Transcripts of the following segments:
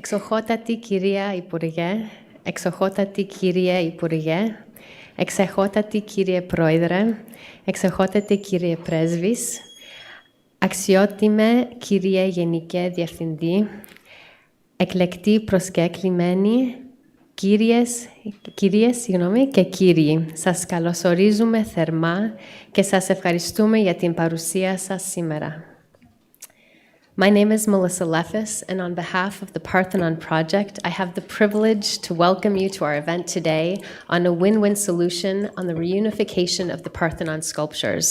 Εξοχότατη κυρία Υπουργέ, εξοχότατη κυρία Υπουργέ, εξοχότατη κύριε Πρόεδρε, εξοχότατη κύριε Πρέσβης, αξιότιμε κυρία Γενικέ Διευθυντή, εκλεκτοί προσκεκλημένοι, κυρίες και κύριοι, σας καλωσορίζουμε θερμά και σας ευχαριστούμε για την παρουσία σας σήμερα. My name is Melissa Lefas, and on behalf of the Parthenon project, I have the privilege to welcome you to our event today on a win-win solution on the reunification of the Parthenon sculptures.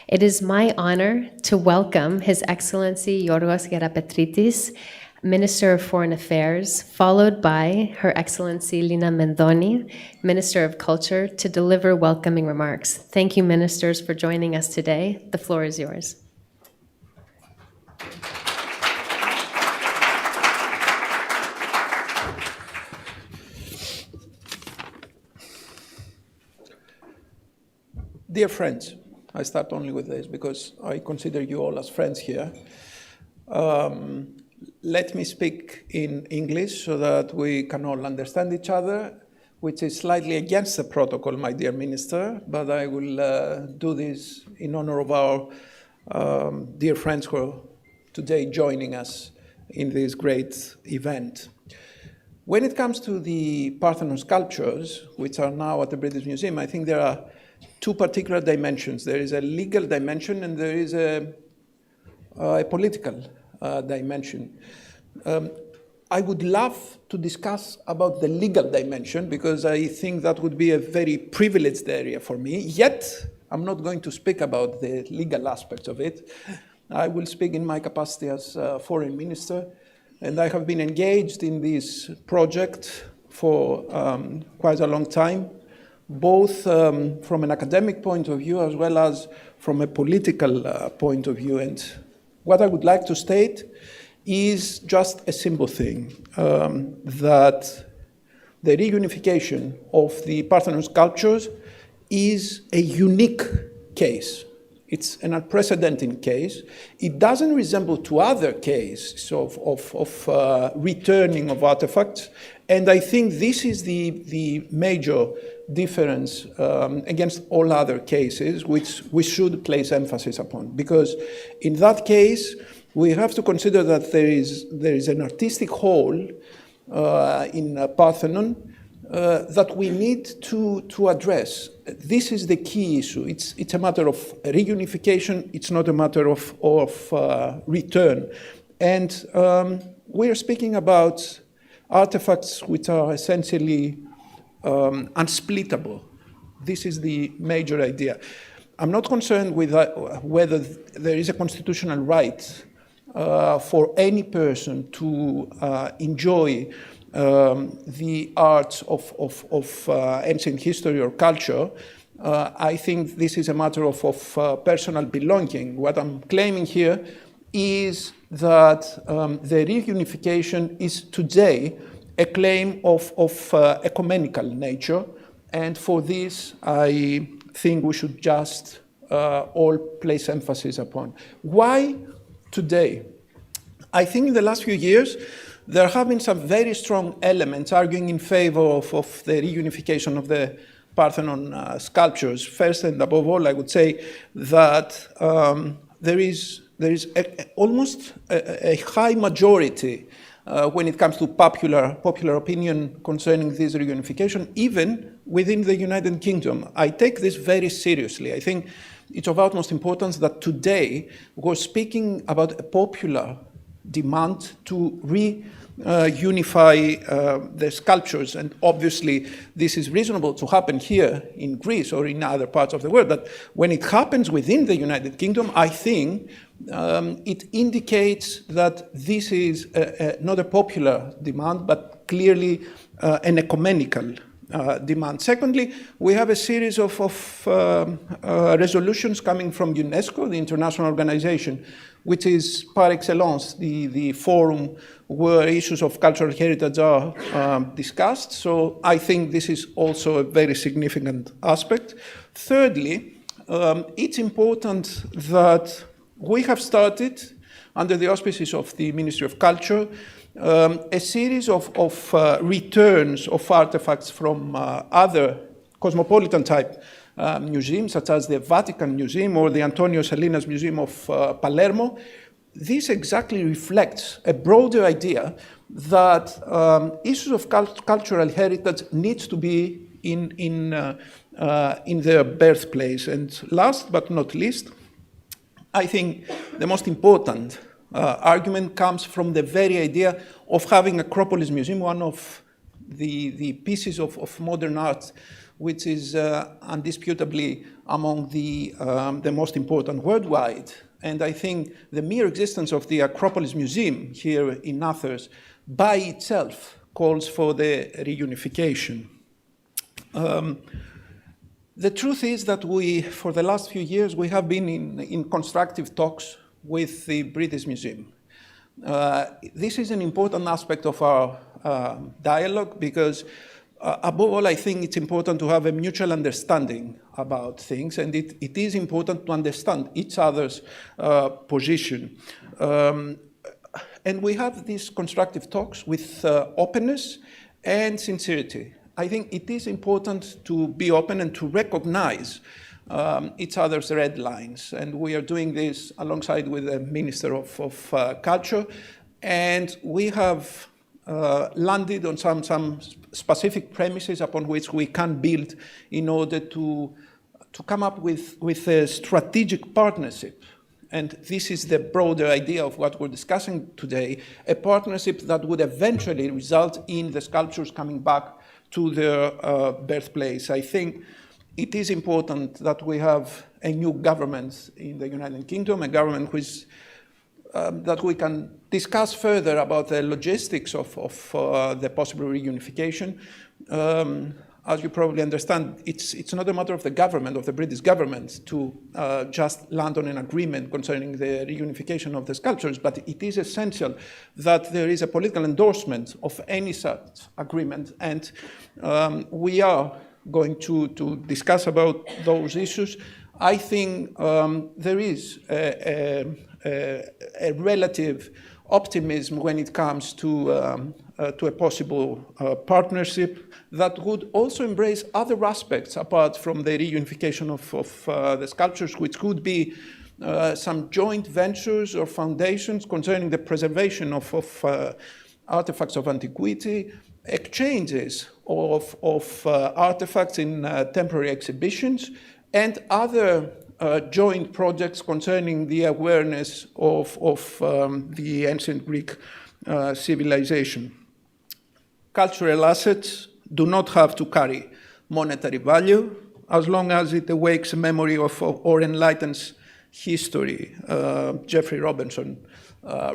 It is my honor to welcome His Excellency Georgios Gerapetritis, Minister of Foreign Affairs, followed by Her Excellency Lina Mendoni, Minister of Culture, to deliver welcoming remarks. Thank you, ministers, for joining us today. The floor is yours. Dear friends, I start only with this because I consider you all as friends here. Let me speak in English so that we can all understand each other, which is slightly against the protocol, my dear minister, but I will do this in honor of our dear friends who are today joining us in this great event. When it comes to the Parthenon sculptures, which are now at the British Museum, I think there are two particular dimensions. There is a legal dimension and there is a political dimension. I would love to discuss about the legal dimension because I think that would be a very privileged area for me. Yet, I'm not going to speak about the legal aspects of it. I will speak in my capacity as foreign minister, and I have been engaged in this project for quite a long time, both from an academic point of view as well as from a political point of view. And what I would like to state is just a simple thing, that the reunification of the Parthenon sculptures is a unique case. It's an unprecedented case. It doesn't resemble to other cases of returning of artifacts, and I think this is the major difference against all other cases, which we should place emphasis upon. Because in that case, we have to consider that there is an artistic whole in Parthenon that we need to address. This is the key issue. It's a matter of reunification. It's not a matter of return. And we are speaking about artifacts which are essentially unsplittable. This is the major idea. I'm not concerned with whether there is a constitutional right for any person to enjoy the arts of ancient history or culture. I think this is a matter of personal belonging. What I'm claiming here is that the reunification is today a claim of ecumenical nature, and for this I think we should just all place emphasis upon. Why today? I think in the last few years there have been some very strong elements arguing in favor of the reunification of the Parthenon sculptures. First and above all, I would say that there is almost a high majority when it comes to popular opinion concerning this reunification, even within the United Kingdom. I take this very seriously. I think it's of utmost importance that today we're speaking about a popular demand to reunify the sculptures. And obviously, this is reasonable to happen here in Greece or in other parts of the world. But when it happens within the United Kingdom, I think it indicates that this is not a popular demand, but clearly an ecumenical demand. Secondly, we have a series of resolutions coming from UNESCO, the international organization, which is par excellence the forum where issues of cultural heritage are discussed. So I think this is also a very significant aspect. Thirdly, it's important that we have started under the auspices of the Ministry of Culture, a series of returns of artifacts from other cosmopolitan-type museums, such as the Vatican Museum or the Antonio Salinas Museum of Palermo. This exactly reflects a broader idea that issues of cultural heritage needs to be in their birthplace. And last but not least, I think the most important argument comes from the very idea of having Acropolis Museum, one of the pieces of modern art which is undisputably among the most important worldwide. And I think the mere existence of the Acropolis Museum here in Athens by itself calls for the reunification. The truth is that for the last few years, we have been in constructive talks with the British Museum. This is an important aspect of our dialogue because above all, I think it's important to have a mutual understanding about things, and it is important to understand each other's position. And we have these constructive talks with openness and sincerity. I think it is important to be open and to recognize each other's red lines. And we are doing this alongside with the Minister of Culture. And we have landed on some specific premises upon which we can build in order to come up with a strategic partnership. And this is the broader idea of what we're discussing today, a partnership that would eventually result in the sculptures coming back to their birthplace. I think it is important that we have a new government in the United Kingdom, a government which that we can discuss further about the logistics of the possible reunification. As you probably understand, it's not a matter of the government, of the British government, to just land on an agreement concerning the reunification of the sculptures, but it is essential that there is a political endorsement of any such agreement, and we are going to discuss about those issues. I think there is a relative optimism when it comes to a possible partnership that would also embrace other aspects apart from the reunification of the sculptures, which could be some joint ventures or foundations concerning the preservation of artifacts of antiquity, exchanges of artifacts in temporary exhibitions, and other joint projects concerning the awareness of the ancient Greek civilization. Cultural assets do not have to carry monetary value as long as it awakes a memory of or enlightens history. Geoffrey Robertson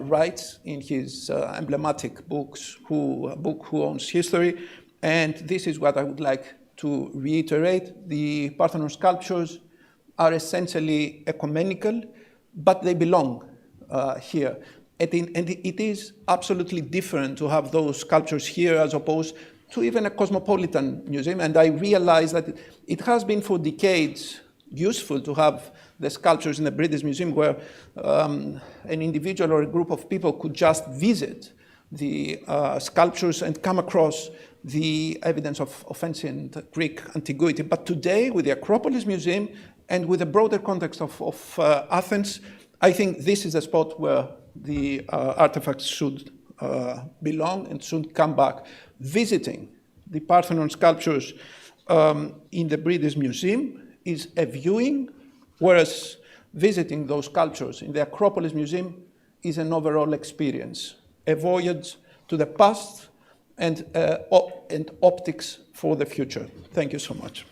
writes in his emblematic book, Who Owns History? And this is what I would like to reiterate. The Parthenon sculptures are essentially ecumenical, but they belong here. And it is absolutely different to have those sculptures here as opposed to even a cosmopolitan museum. And I realize that it has been for decades useful to have the sculptures in the British Museum where an individual or a group of people could just visit the sculptures and come across the evidence of ancient Greek antiquity. But today, with the Acropolis Museum and with the broader context of Athens, I think this is a spot where the artifacts should belong and should come back. Visiting the Parthenon sculptures in the British Museum is a viewing, whereas visiting those sculptures in the Acropolis Museum is an overall experience, a voyage to the past and optics for the future. Thank you so much.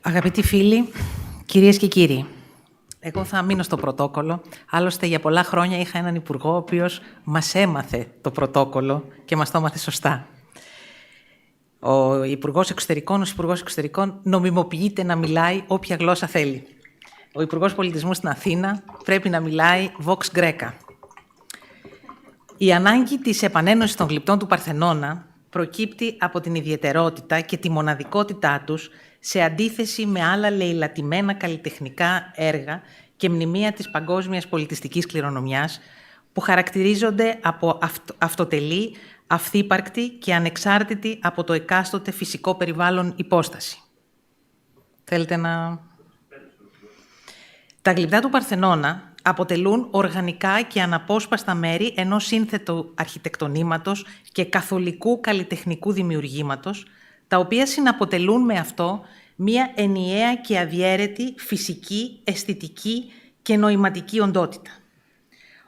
Αγαπητοί φίλοι, κυρίες και κύριοι, εγώ θα μείνω στο πρωτόκολλο. Άλλωστε, για πολλά χρόνια είχα έναν υπουργό, ο οποίος μας έμαθε το πρωτόκολλο και μας το έμαθε σωστά. Ο Υπουργός Εξωτερικών νομιμοποιείται να μιλάει όποια γλώσσα θέλει. Ο Υπουργός Πολιτισμού στην Αθήνα πρέπει να μιλάει Vox Greca. Η ανάγκη της επανένωσης των γλυπτών του Παρθενώνα προκύπτει από την ιδιαιτερότητα και τη μοναδικότητά τους σε αντίθεση με άλλα λεηλατημένα καλλιτεχνικά έργα και μνημεία της παγκόσμιας πολιτιστικής κληρονομιάς που χαρακτηρίζονται από αυτοτελή, αυθύπαρκτη και ανεξάρτητη από το εκάστοτε φυσικό περιβάλλον υπόσταση. Θέλετε να... Τα γλυπτά του Παρθενώνα αποτελούν οργανικά και αναπόσπαστα μέρη ενός σύνθετου αρχιτεκτονήματος και καθολικού καλλιτεχνικού δημιουργήματος, τα οποία συναποτελούν με αυτό μία ενιαία και αδιέρετη φυσική, αισθητική και νοηματική οντότητα.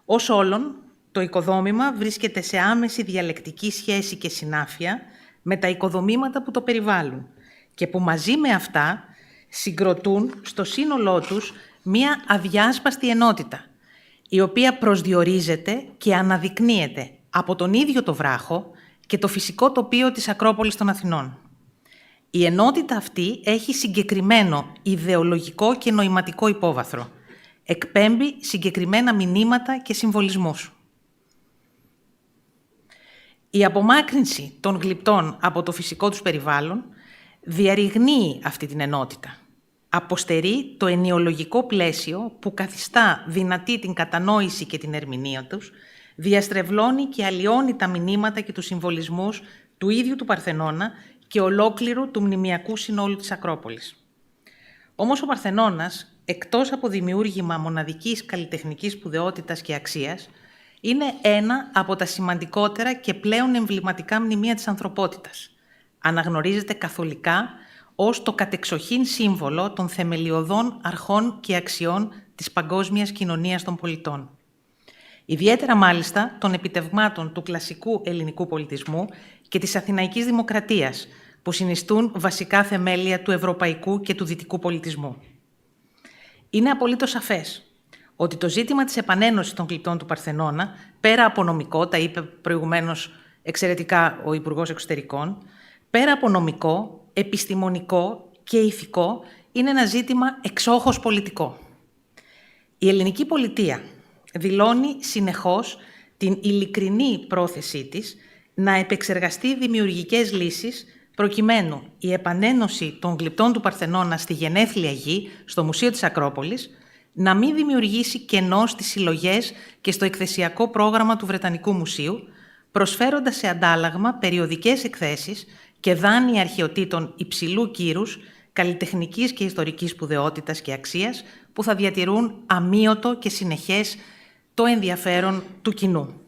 Ως όλον, το οικοδόμημα βρίσκεται σε άμεση διαλεκτική σχέση και συνάφεια με τα οικοδομήματα που το περιβάλλουν και που μαζί με αυτά συγκροτούν στο σύνολό τους μία αδιάσπαστη ενότητα, η οποία προσδιορίζεται και αναδεικνύεται από τον ίδιο το βράχο και το φυσικό τοπίο της Ακρόπολης των Αθηνών. Η ενότητα αυτή έχει συγκεκριμένο ιδεολογικό και νοηματικό υπόβαθρο. Εκπέμπει συγκεκριμένα μηνύματα και συμβολισμούς. Η απομάκρυνση των γλυπτών από το φυσικό τους περιβάλλον διαρριγνύει αυτή την ενότητα. Αποστερεί το ενιολογικό πλαίσιο που καθιστά δυνατή την κατανόηση και την ερμηνεία τους, διαστρεβλώνει και αλλοιώνει τα μηνύματα και τους συμβολισμούς του ίδιου του Παρθενώνα και ολόκληρου του μνημιακού συνόλου της Ακρόπολης. Όμως ο Παρθενώνας, εκτός από δημιούργημα μοναδικής καλλιτεχνικής σπουδαιότητας και αξίας, είναι ένα από τα σημαντικότερα και πλέον εμβληματικά μνημεία της ανθρωπότητας. Αναγνωρίζεται καθολικά ως το κατεξοχήν σύμβολο των θεμελιωδών αρχών και αξιών της παγκόσμιας κοινωνίας των πολιτών. Ιδιαίτερα μάλιστα των επιτευγμάτων του κλασικού ελληνικού πολιτισμού και της αθηναϊκής δημοκρατίας, που συνιστούν βασικά θεμέλια του ευρωπαϊκού και του δυτικού πολιτισμού. Είναι απολύτως σαφές ότι το ζήτημα της επανένωσης των γλυπτών του Παρθενώνα, πέρα από νομικό, τα είπε προηγουμένως εξαιρετικά ο Υπουργός Εξωτερικών, πέρα από νομικό, επιστημονικό και ηθικό, είναι ένα ζήτημα εξόχως πολιτικό. Η ελληνική πολιτεία δηλώνει συνεχώς την ειλικρινή πρόθεσή της να επεξεργαστεί δημιουργικές λύσεις προκειμένου η επανένωση των γλυπτών του Παρθενώνα στη γενέθλια γη, στο Μουσείο της Ακρόπολης, να μην δημιουργήσει κενό στις συλλογές και στο εκθεσιακό πρόγραμμα του Βρετανικού Μουσείου, προσφέροντας σε αντάλλαγμα περιοδικές εκθέσεις και δάνεια αρχαιοτήτων υψηλού κύρους, καλλιτεχνικής και ιστορικής σπουδαιότητας και αξίας, που θα διατηρούν αμείωτο και συνεχές το ενδιαφέρον του κοινού.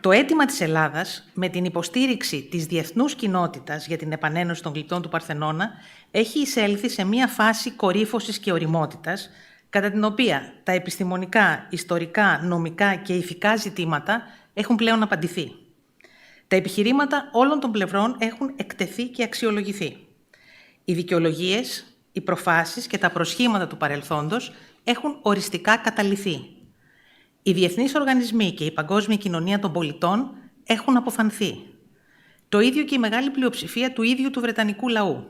Το αίτημα της Ελλάδας, με την υποστήριξη της διεθνούς κοινότητας για την επανένωση των γλυπτών του Παρθενώνα, έχει εισέλθει σε μία φάση κορύφωσης και ωριμότητας, κατά την οποία τα επιστημονικά, ιστορικά, νομικά και ηθικά ζητήματα έχουν πλέον απαντηθεί. Τα επιχειρήματα όλων των πλευρών έχουν εκτεθεί και αξιολογηθεί. Οι δικαιολογίες, οι προφάσεις και τα προσχήματα του παρελθόντος έχουν οριστικά καταλυθεί. Οι διεθνείς οργανισμοί και η παγκόσμια κοινωνία των πολιτών έχουν αποφανθεί. Το ίδιο και η μεγάλη πλειοψηφία του ίδιου του βρετανικού λαού.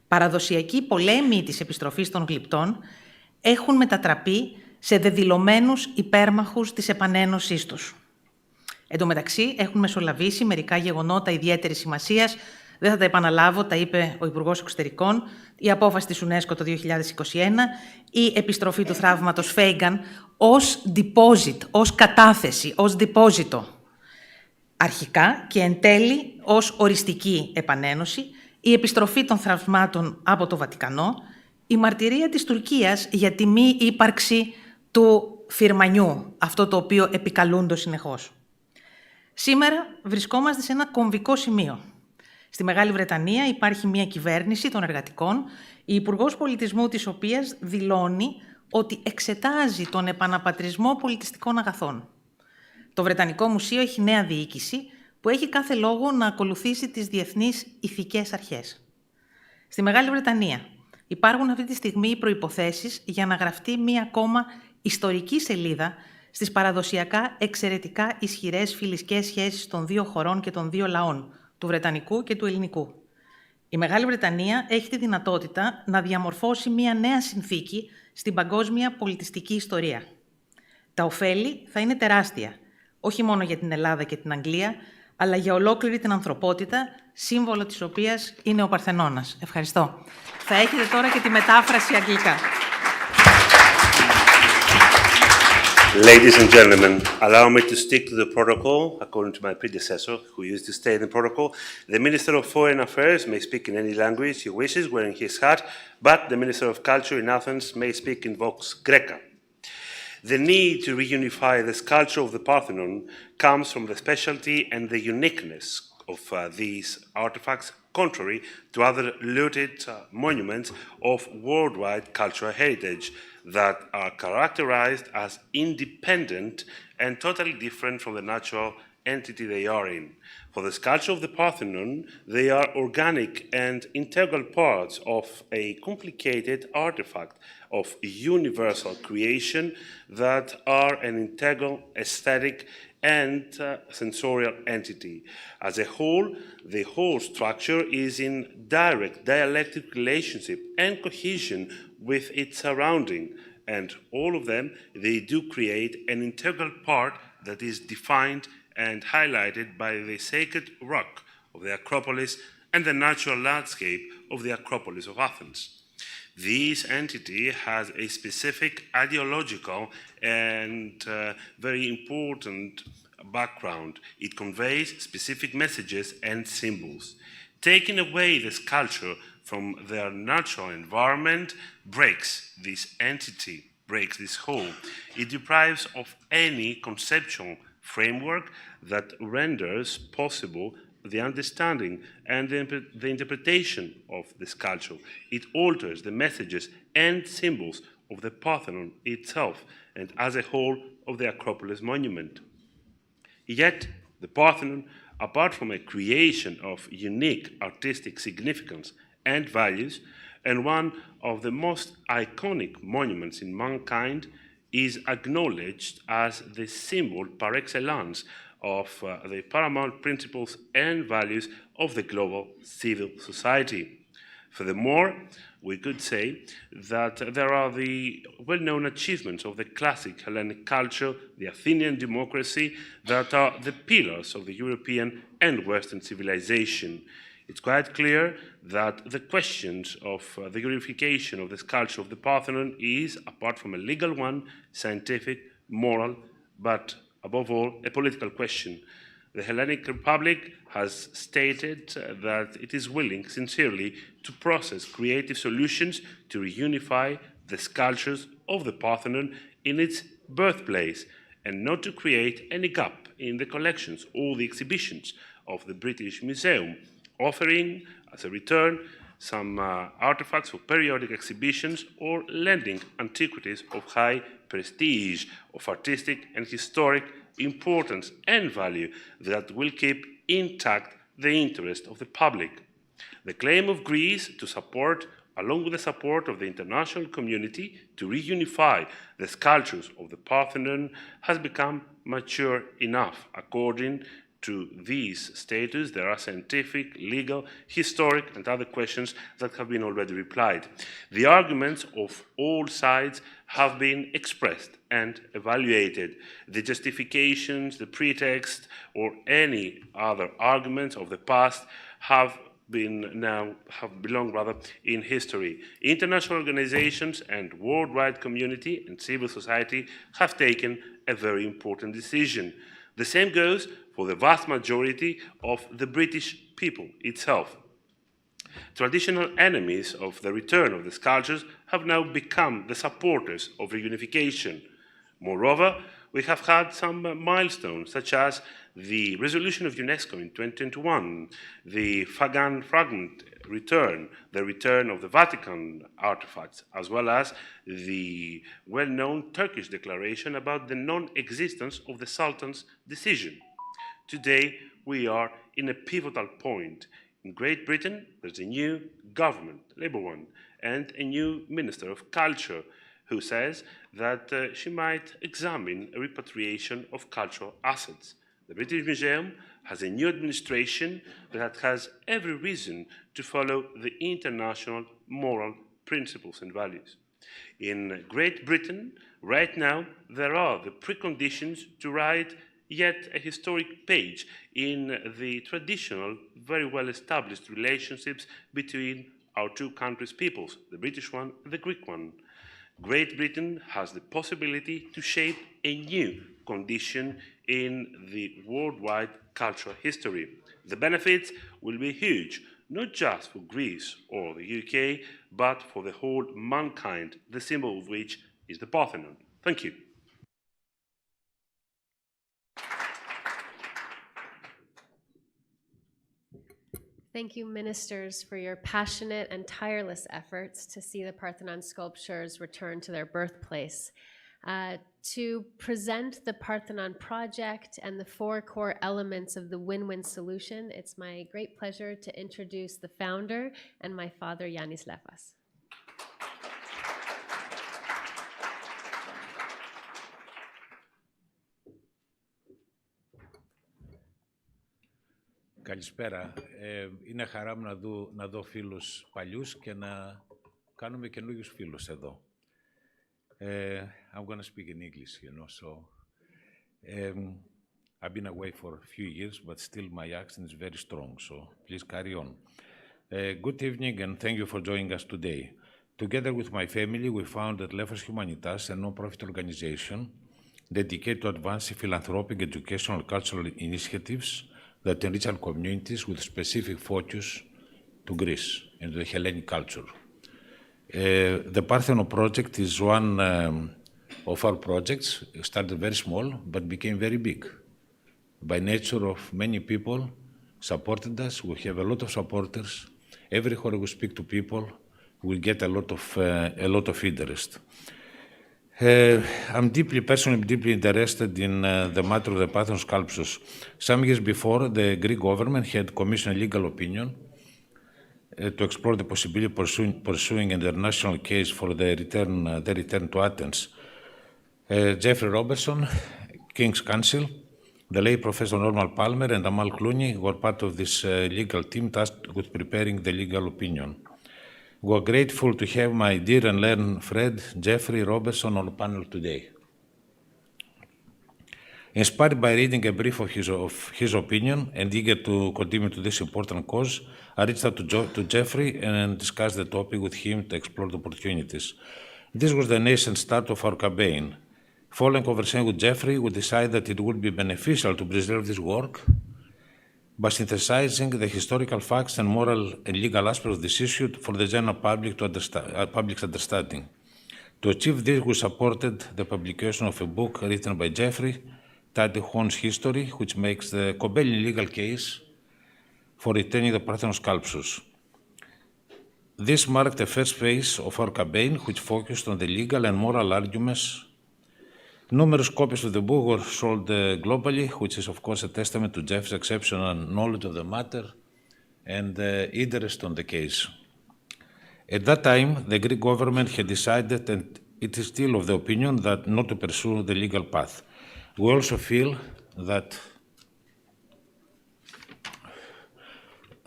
Παραδοσιακοί πολέμοι της επιστροφής των γλυπτών έχουν μετατραπεί σε δεδηλωμένους υπέρμαχους της επανένωσής τους. Εν τω μεταξύ, έχουν μεσολαβήσει μερικά γεγονότα ιδιαίτερης σημασίας. Δεν θα τα επαναλάβω, τα είπε ο Υπουργός Εξωτερικών, η απόφαση της UNESCO το 2021, η επιστροφή του θραύματος Φέιγκαν ως deposit, ως κατάθεση, ως deposito. Αρχικά και εν τέλει ως οριστική επανένωση, η επιστροφή των θραυμάτων από το Βατικανό, η μαρτυρία της Τουρκίας για τη μη ύπαρξη του φυρμανιού, αυτό το οποίο επικαλούνται συνεχώς. Σήμερα βρισκόμαστε σε ένα κομβικό σημείο. Στη Μεγάλη Βρετανία υπάρχει μια κυβέρνηση των εργατικών, η Υπουργός Πολιτισμού της οποίας δηλώνει ότι εξετάζει τον επαναπατρισμό πολιτιστικών αγαθών. Το Βρετανικό Μουσείο έχει νέα διοίκηση που έχει κάθε λόγο να ακολουθήσει τις διεθνείς ηθικές αρχές. Στη Μεγάλη Βρετανία υπάρχουν αυτή τη στιγμή οι προϋποθέσεις για να γραφτεί μία ακόμα ιστορική σελίδα στις παραδοσιακά εξαιρετικά ισχυρές φιλικές σχέσεις των δύο χωρών και των δύο λαών, του Βρετανικού και του Ελληνικού. Η Μεγάλη Βρετανία έχει τη δυνατότητα να διαμορφώσει μία νέα συνθήκη στην παγκόσμια πολιτιστική ιστορία. Τα ωφέλη θα είναι τεράστια, όχι μόνο για την Ελλάδα και την Αγγλία, αλλά για ολόκληρη την ανθρωπότητα, σύμβολο της οποίας είναι ο Παρθενώνας. Ευχαριστώ. Θα έχετε τώρα και τη μετάφραση αγγλικά. Ladies and gentlemen, allow me to stick to the protocol, according to my predecessor, who used to stay in the protocol. The Minister of Foreign Affairs may speak in any language he wishes, wearing his hat, but the Minister of Culture in Athens may speak in Vox Graeca. The need to reunify the sculpture of the Parthenon comes from the specialty and the uniqueness of these artifacts, contrary to other looted monuments of worldwide cultural heritage that are characterized as independent and totally different from the natural entity they are in. For the sculpture of the Parthenon, they are organic and integral parts of a complicated artifact of universal creation that are an integral aesthetic and sensorial entity. As a whole, the whole structure is in direct dialectic relationship and cohesion with its surrounding, and all of them, they do create an integral part that is defined and highlighted by the sacred rock of the Acropolis and the natural landscape of the Acropolis of Athens. This entity has a specific ideological and very important background. It conveys specific messages and symbols. Taking away the sculpture from their natural environment breaks this entity, breaks this whole. It deprives of any conceptual framework that renders possible the understanding and the interpretation of the sculpture. It alters the messages and symbols of the Parthenon itself and as a whole of the Acropolis monument. Yet, the Parthenon, apart from a creation of unique artistic significance and values, and one of the most iconic monuments in mankind, is acknowledged as the symbol par excellence of the paramount principles and values of the global civil society. Furthermore, we could say that there are the well-known achievements of the classic Hellenic culture, the Athenian democracy, that are the pillars of the European and Western civilization. It's quite clear that the questions of the Reunification of the sculpture of the Parthenon is, apart from a legal one, scientific, moral, but above all, a political question. The Hellenic Republic has stated that it is willing, sincerely, to process creative solutions to reunify the sculptures of the Parthenon in its birthplace, and not to create any gap in the collections or the exhibitions of the British Museum, offering, as a return, some artifacts for periodic exhibitions or lending antiquities of high prestige, of artistic and historic importance and value that will keep intact the interest of the public. The claim of Greece to support, along with the support of the international community, to reunify the sculptures of the Parthenon has become mature enough. According to these status, there are scientific, legal, historic, and other questions that have been already replied. The arguments of all sides have been expressed and evaluated. The justifications, the pretext, or any other arguments of the past have belong in history. International organizations and worldwide community and civil society have taken a very important decision. The same goes for the vast majority of the British people itself. Traditional enemies of the return of the sculptures have now become the supporters of reunification. Moreover, we have had some milestones, such as the resolution of UNESCO in 2021, the Thangam fragment return, the return of the Vatican artifacts, as well as the well-known Turkish declaration about the non-existence of the Sultan's decision. Today, we are in a pivotal point. In Great Britain, there's a new government, Labour one, and a new Minister of Culture, who says that she might examine a repatriation of cultural assets. The British Museum has a new administration that has every reason to follow the international moral principles and values. In Great Britain, right now, there are the preconditions to write yet a historic page in the traditional, very well-established relationships between our two countries' peoples, the British one and the Greek one. Great Britain has the possibility to shape a new condition in the worldwide cultural history. The benefits will be huge, not just for Greece or the UK, but for the whole mankind, the symbol of which is the Parthenon. Thank you. Thank you, ministers, for your passionate and tireless efforts to see the Parthenon sculptures return to their birthplace. To present the Parthenon project and the 4 core elements of the win-win solution, it's my great pleasure to introduce the founder and my father, Yannis Lefas. Καλησπέρα. Είναι χαρά μου να δω φίλους παλιούς και να κάνουμε καινούριους φίλους εδώ. I'm going to speak in English, you know, so I've been away for a few years, but still my accent is very strong, so please carry on. Good evening and thank you for joining us today. Together with my family, we founded Lefas Humanitas, a non-profit organization dedicated to advancing philanthropic, educational, and cultural initiatives that enrich our communities with specific focus to Greece and the Hellenic culture. The Parthenon project is one of our projects. It started very small, but became very big. By nature of many people supported us. We have a lot of supporters. Everywhere we speak to people, we get a lot of interest. I'm personally deeply interested in the matter of the Parthenon sculptures. Some years before, the Greek government had commissioned a legal opinion to explore the possibility of pursuing an international case for the return to Athens. Geoffrey Robertson, King's Counsel, the late Professor Norman Palmer and Amal Clooney were part of this legal team tasked with preparing the legal opinion. We're grateful to have my dear and learned friend, Geoffrey Robertson, on the panel today. Inspired by reading a brief of his opinion and eager to continue to this important cause, I reached out to Geoffrey and discussed the topic with him to explore the opportunities. This was the nascent start of our campaign. Following conversation with Geoffrey, we decided that it would be beneficial to preserve this work by synthesizing the historical facts and moral and legal aspects of this issue for the general public public's understanding. To achieve this, we supported the publication of a book written by Geoffrey, titled Hone's History, which makes the compelling legal case for returning the Parthenon sculptures. This marked the first phase of our campaign, which focused on the legal and moral arguments. Numerous copies of the book were sold globally, which is of course a testament to Jeff's exceptional knowledge of the matter and interest on the case. At that time, the Greek government had decided, and it is still of the opinion, that not to pursue the legal path. We also feel that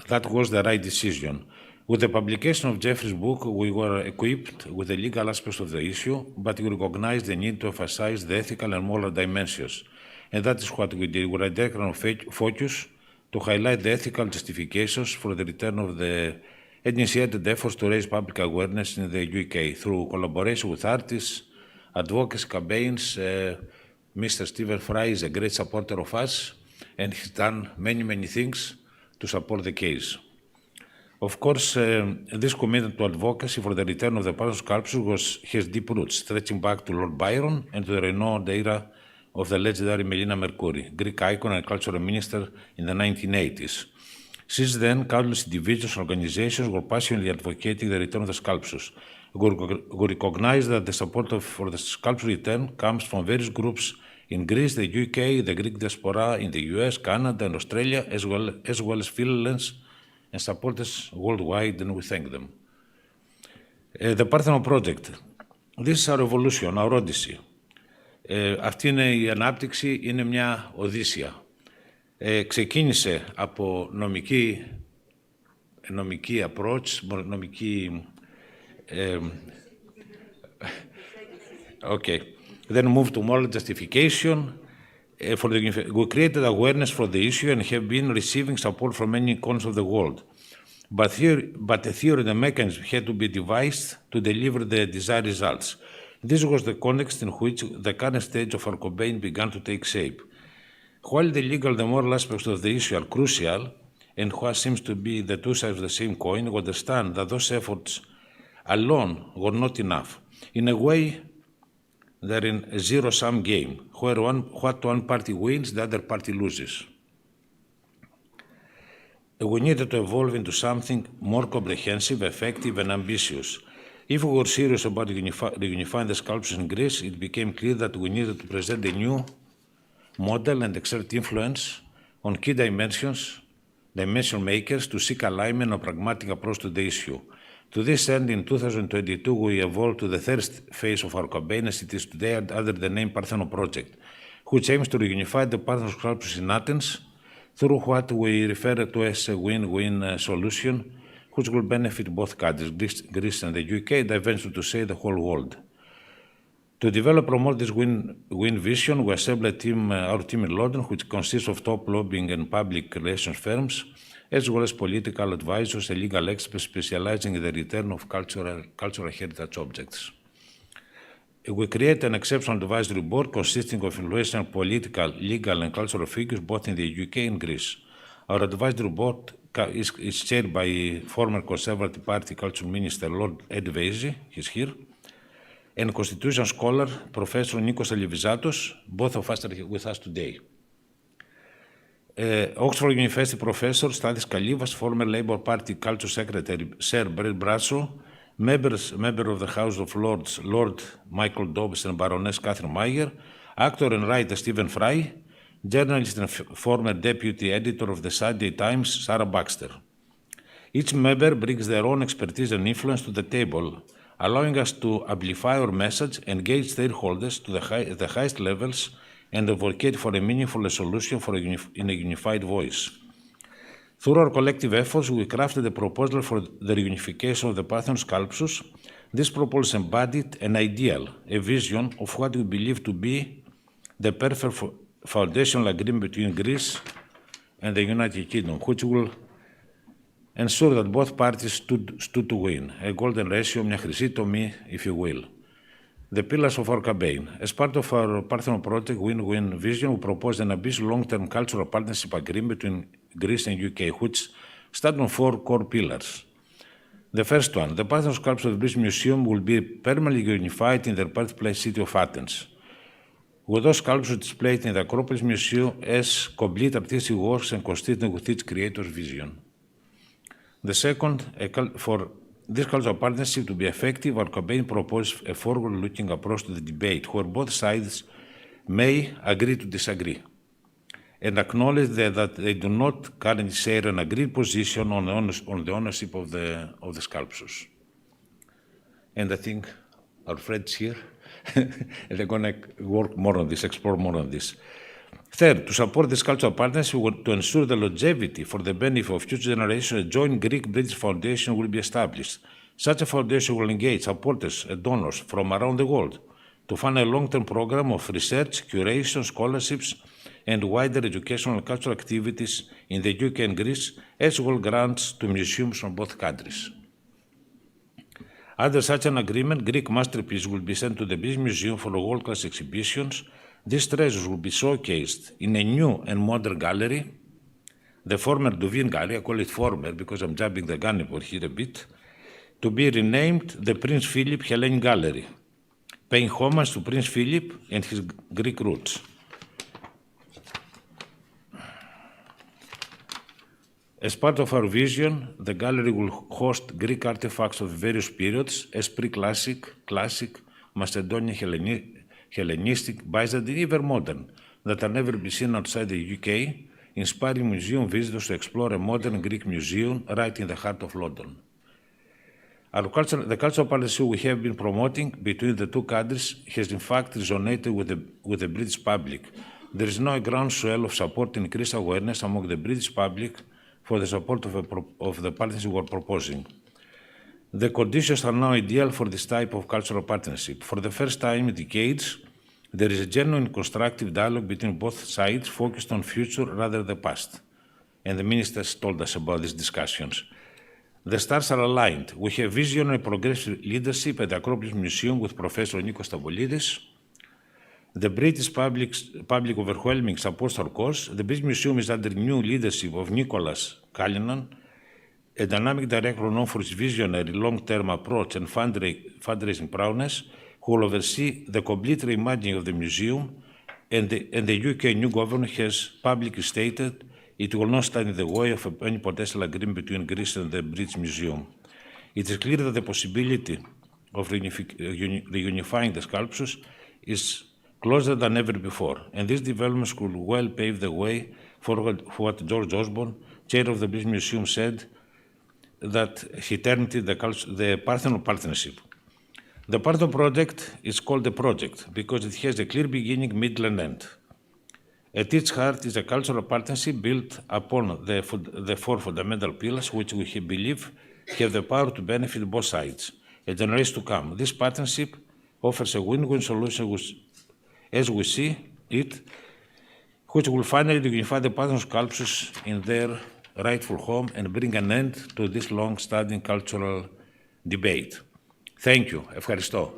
that was the right decision. With the publication of Geoffrey's book, we were equipped with the legal aspects of the issue, but we recognized the need to emphasize the ethical and moral dimensions. And that is what we did. We directed our focus to highlight the ethical justifications for the return of the initiated efforts to raise public awareness in the UK through collaboration with artists, advocacy campaigns. Mr. Stephen Fry is a great supporter of us, and he's done many, many things to support the case. Of course, this commitment to advocacy for the return of the Parthenon sculptures has deep roots, stretching back to Lord Byron and to the renowned era of the legendary Melina Mercouri, Greek icon and cultural minister in the 1980s. Since then, countless individuals and organizations were passionately advocating the return of the sculptures. We recognize that the support for the sculpture return comes from various groups in Greece, the UK, the Greek diaspora in the US, Canada, and Australia, as well as freelance and supporters worldwide, and we thank them. The Parthenon project. This is our evolution, our odyssey. Αυτή είναι η ανάπτυξη, είναι μια οδύσσια. Ξεκίνησε από νομική approach, νομική Okay. Then move to moral justification. We created awareness for the issue and have been receiving support from many corners of the world. But a theory and mechanism had to be devised to deliver the desired results. This was the context in which the current stage of our campaign began to take shape. While the legal and moral aspects of the issue are crucial, and what seems to be the two sides of the same coin, we understand that those efforts alone were not enough. In a way, they're in a zero-sum game, where one party wins, the other party loses. We needed to evolve into something more comprehensive, effective, and ambitious. If we were serious about reunifying the sculptures in Greece, it became clear that we needed to present a new model and exert influence on key dimension makers to seek alignment and a pragmatic approach to the issue. To this end, in 2022, we evolved to the third phase of our campaign, as it is today, under the name Parthenon Project, which aims to reunify the Parthenon sculptures in Athens through what we refer to as a win-win solution, which will benefit both countries, Greece and the UK, and I venture to say the whole world. To develop and promote this win vision, we assembled our team in London, which consists of top lobbying and public relations firms, as well as political advisors and legal experts specializing in the return of cultural heritage objects. We create an exceptional advisory board consisting of influential political, legal, and cultural figures both in the UK and Greece. Our advisory board is chaired by former Conservative Party Culture Minister Lord Ed Vaizey, he's here, and Constitution scholar Professor Nikos Alivizatos, both of us are with us today. Oxford University Professor Stathis Kalivas, former Labour Party Culture Secretary Sir Brett Bradshaw, member of the House of Lords Lord Michael Dobbs and Baroness Catherine Meyer, actor and writer Stephen Fry, journalist and former deputy editor of the Sunday Times Sarah Baxter. Each member brings their own expertise and influence to the table, allowing us to amplify our message, engage stakeholders to the highest levels, and advocate for a meaningful solution in a unified voice. Through our collective efforts, we crafted a proposal for the reunification of the Parthenon sculptures. This proposal embodied an ideal, a vision of what we believe to be the perfect foundational agreement between Greece and the United Kingdom, which will ensure that both parties stood to win, a golden ratio, μια χρυσή τομή, if you will. The pillars of our campaign. As part of our Parthenon project win-win vision, we proposed an ambitious long-term cultural partnership agreement between Greece and UK, which stands on 4 core pillars. The first one, the Parthenon sculptures of the British Museum will be permanently unified in their birthplace city of Athens, with those sculptures displayed in the Acropolis Museum as complete artistic works and consistent with its creator's vision. The second, for this cultural partnership to be effective, our campaign proposes a forward-looking approach to the debate, where both sides may agree to disagree, and acknowledge that they do not currently share an agreed position on the ownership of the sculptures. And I think our friends here, they're going to work more on this, explore more on this. Third, to support this cultural partnership, to ensure the longevity for the benefit of future generations, a joint Greek-British foundation will be established. Such a foundation will engage supporters and donors from around the world to fund a long-term program of research, curation, scholarships, and wider educational and cultural activities in the UK and Greece, as well as grants to museums from both countries. Under such an agreement, Greek masterpieces will be sent to the British Museum for world-class exhibitions. These treasures will be showcased in a new and modern gallery, the former Duveen Gallery, I call it former because I'm jumping the gun here a bit, to be renamed the Prince Philip Hellenic Gallery, paying homage to Prince Philip and his Greek roots. As part of our vision, the gallery will host Greek artifacts of various periods as pre-classic, classic, Macedonian, Hellenistic, Byzantine, even modern, that have never been seen outside the UK, inspiring museum visitors to explore a modern Greek museum right in the heart of London. The cultural partnership we have been promoting between the two countries has in fact resonated with the British public. There is now a groundswell of support and increased awareness among the British public for the support of the partnership we are proposing. The conditions are now ideal for this type of cultural partnership. For the first time in decades, there is a genuine constructive dialogue between both sides focused on future rather than the past. And the ministers told us about these discussions. The stars are aligned. We have visionary progressive leadership at the Acropolis Museum with Professor Nikos. The British public overwhelming supports our cause. The British Museum is under new leadership of Nicholas Callinan, a dynamic director known for his visionary long-term approach and fundraising prowess, who will oversee the complete reimagining of the museum, and the UK new government has publicly stated it will not stand in the way of any potential agreement between Greece and the British Museum. It is clear that the possibility of reunifying the sculptures is closer than ever before, and these developments could well pave the way forward for what Georgios, chair of the British Museum, said that he termed it the Parthenon partnership. The Parthenon project is called a project because it has a clear beginning, middle, and end. At its heart is a cultural partnership built upon the four fundamental pillars, which we believe have the power to benefit both sides and generations to come. This partnership offers a win-win solution, as we see it, which will finally unify the Parthenon sculptures in their rightful home and bring an end to this long-standing cultural debate. Thank you. Ευχαριστώ.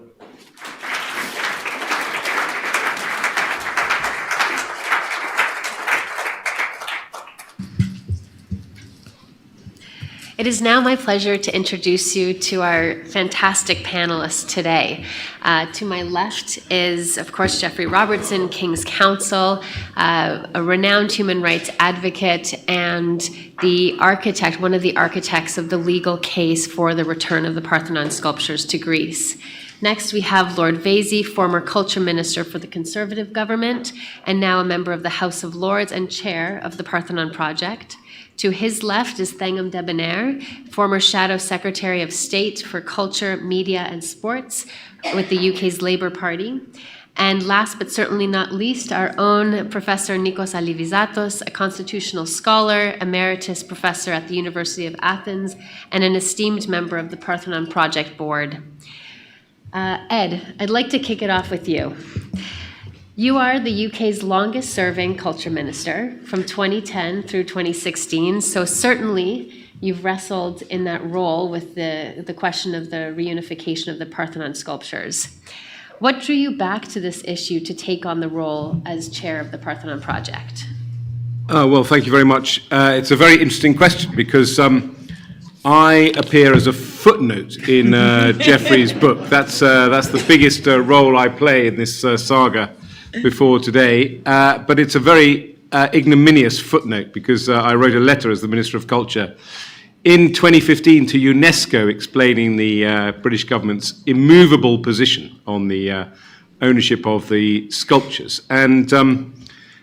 It is now my pleasure to introduce you to our fantastic panelists today. To my left is, of course, Geoffrey Robertson, King's Counsel, a renowned human rights advocate, and the architect, one of the architects of the legal case for the return of the Parthenon sculptures to Greece. Next, we have Lord Vaizey, former Culture Minister for the Conservative government, and now a member of the House of Lords and chair of the Parthenon Project. To his left is Thangam Debbonaire, former Shadow Secretary of State for Culture, Media and Sports with the UK's Labour Party. And last but certainly not least, our own Professor Nikos Alivizatos, a constitutional scholar, emeritus professor at the University of Athens, and an esteemed member of the Parthenon Project Board. Ed, I'd like to kick it off with you. You are the UK's longest-serving culture minister from 2010 through 2016, so certainly you've wrestled in that role with the question of the reunification of the Parthenon sculptures. What drew you back to this issue to take on the role as chair of the Parthenon Project? Well, thank you very much. It's a very interesting question because I appear as a footnote in Geoffrey's book. That's the biggest role I play in this saga before today, but it's a very ignominious footnote because I wrote a letter as the Minister of Culture in 2015 to UNESCO explaining the British government's immovable position on the ownership of the sculptures. And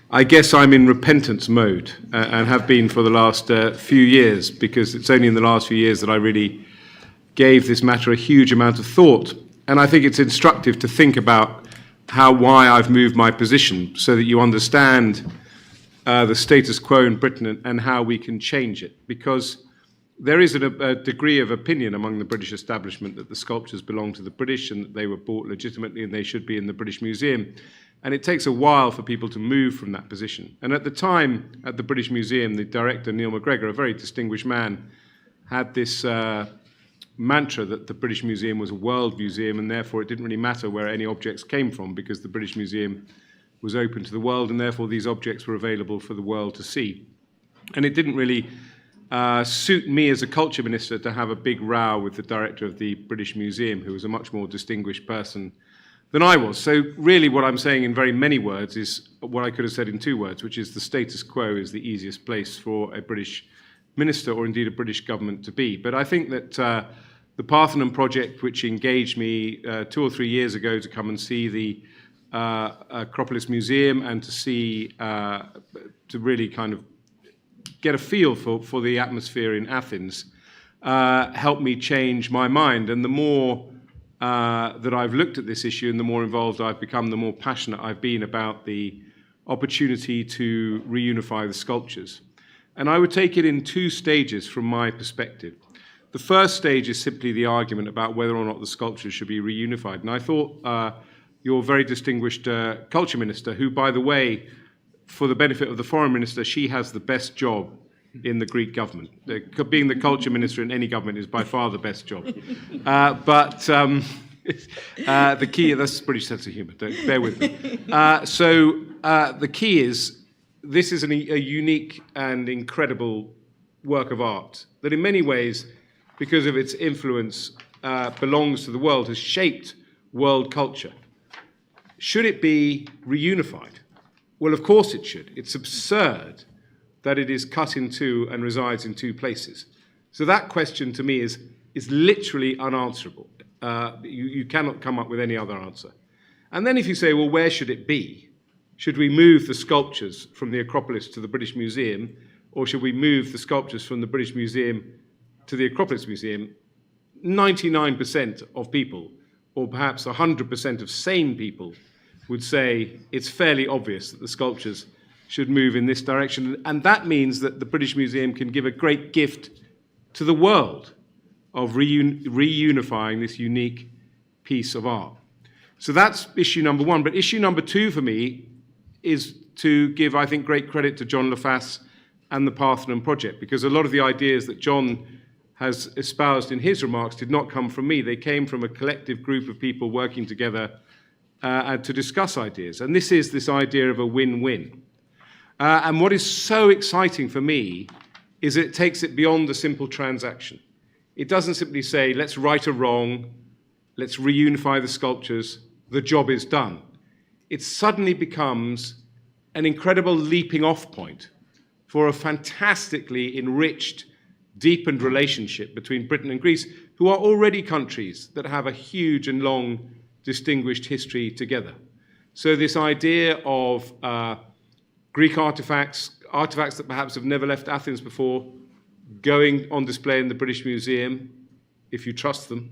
I guess I'm in repentance mode and have been for the last few years, because it's only in the last few years that I really gave this matter a huge amount of thought. And I think it's instructive to think about why I've moved my position so that you understand the status quo in Britain and how we can change it. Because there is a degree of opinion among the British establishment that the sculptures belong to the British and that they were bought legitimately and they should be in the British Museum. And it takes a while for people to move from that position. And at the time, at the British Museum, the director, Neil McGregor, a very distinguished man, had this mantra that the British Museum was a world museum and therefore it didn't really matter where any objects came from because the British Museum was open to the world and therefore these objects were available for the world to see. And it didn't really suit me as a culture minister to have a big row with the director of the British Museum, who was a much more distinguished person than I was. So really what I'm saying in very many words is what I could have said in 2 words, which is the status quo is the easiest place for a British minister or indeed a British government to be. But I think that the Parthenon project, which engaged me 2 or 3 years ago to come and see the Acropolis Museum and to see, to really kind of get a feel for the atmosphere in Athens, helped me change my mind. And the more that I've looked at this issue and the more involved I've become, the more passionate I've been about the opportunity to reunify the sculptures. And I would take it in 2 stages from my perspective. The first stage is simply the argument about whether or not the sculptures should be reunified. And I thought your very distinguished culture minister, who, by the way, for the benefit of the foreign minister, she has the best job in the Greek government. Being the culture minister in any government is by far the best job. The key, that's a British sense of humour, don't bear with me. The key is, this is a unique and incredible work of art that in many ways, because of its influence, belongs to the world, has shaped world culture. Should it be reunified? Well, of course it should. It's absurd that it is cut in two and resides in two places. So that question to me is literally unanswerable. You cannot come up with any other answer. And then if you say, well, where should it be? Should we move the sculptures from the Acropolis to the British Museum, or should we move the sculptures from the British Museum to the Acropolis Museum? 99% of people, or perhaps 100% of sane people, would say it's fairly obvious that the sculptures should move in this direction. And that means that the British Museum can give a great gift to the world of reunifying this unique piece of art. So that's issue number one. But issue number two for me is to give, I think, great credit to John Lefas and the Parthenon project, because a lot of the ideas that John has espoused in his remarks did not come from me. They came from a collective group of people working together to discuss ideas. And this is this idea of a win-win. And what is so exciting for me is it takes it beyond the simple transaction. It doesn't simply say, let's right a wrong, let's reunify the sculptures, the job is done. It suddenly becomes an incredible leaping off point for a fantastically enriched, deepened relationship between Britain and Greece, who are already countries that have a huge and long distinguished history together. So this idea of Greek artifacts that perhaps have never left Athens before, going on display in the British Museum, if you trust them,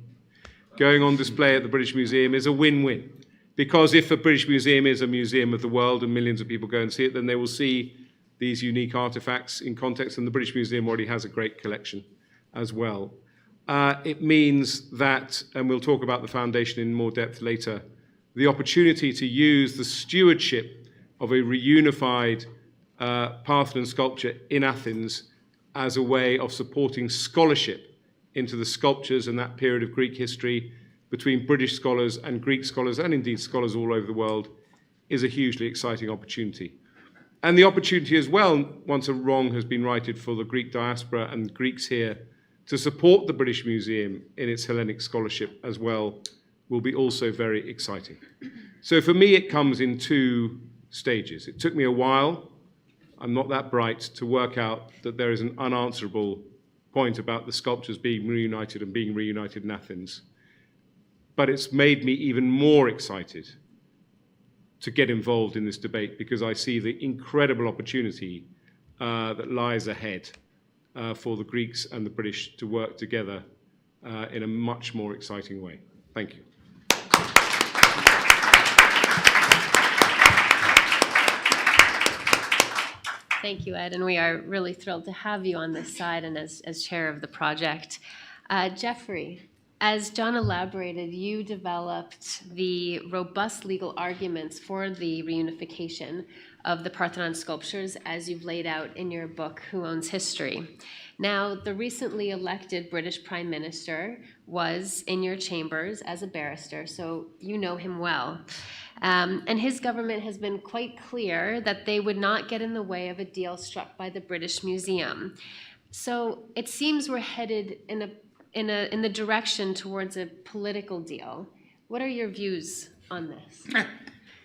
going on display at the British Museum is a win-win. Because if the British Museum is a museum of the world and millions of people go and see it, then they will see these unique artifacts in context, and the British Museum already has a great collection as well. It means that, and we'll talk about the foundation in more depth later, the opportunity to use the stewardship of a reunified Parthenon sculpture in Athens as a way of supporting scholarship into the sculptures and that period of Greek history between British scholars and Greek scholars, and indeed scholars all over the world, is a hugely exciting opportunity. And the opportunity as well, once a wrong has been righted for the Greek diaspora and Greeks here, to support the British Museum in its Hellenic scholarship as well, will be also very exciting. So for me, it comes in two stages. It took me a while, I'm not that bright, to work out that there is an unanswerable point about the sculptures being reunited and being reunited in Athens. But it's made me even more excited to get involved in this debate, because I see the incredible opportunity that lies ahead for the Greeks and the British to work together in a much more exciting way. Thank you. Thank you, Ed, and we are really thrilled to have you on this side and as chair of the project. Geoffrey, as John elaborated, you developed the robust legal arguments for the reunification of the Parthenon sculptures, as you've laid out in your book, Who Owns History? Now, the recently elected British Prime Minister was in your chambers as a barrister, so you know him well. And his government has been quite clear that they would not get in the way of a deal struck by the British Museum. So it seems we're headed in the direction towards a political deal. What are your views on this?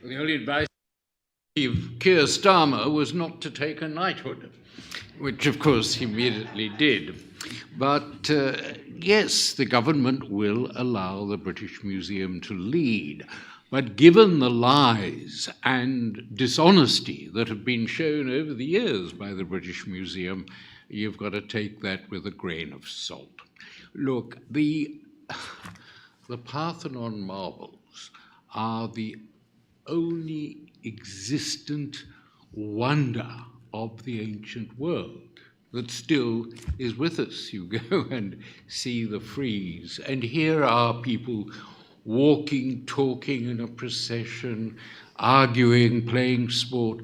The only advice I gave Keir Starmer was not to take a knighthood, which of course he immediately did. But yes, the government will allow the British Museum to lead. But given the lies and dishonesty that have been shown over the years by the British Museum, you've got to take that with a grain of salt. Look, the Parthenon marbles are the only existent wonder of the ancient world. that still is with us. You go and see the frieze, and here are people walking, talking in a procession, arguing, playing sport,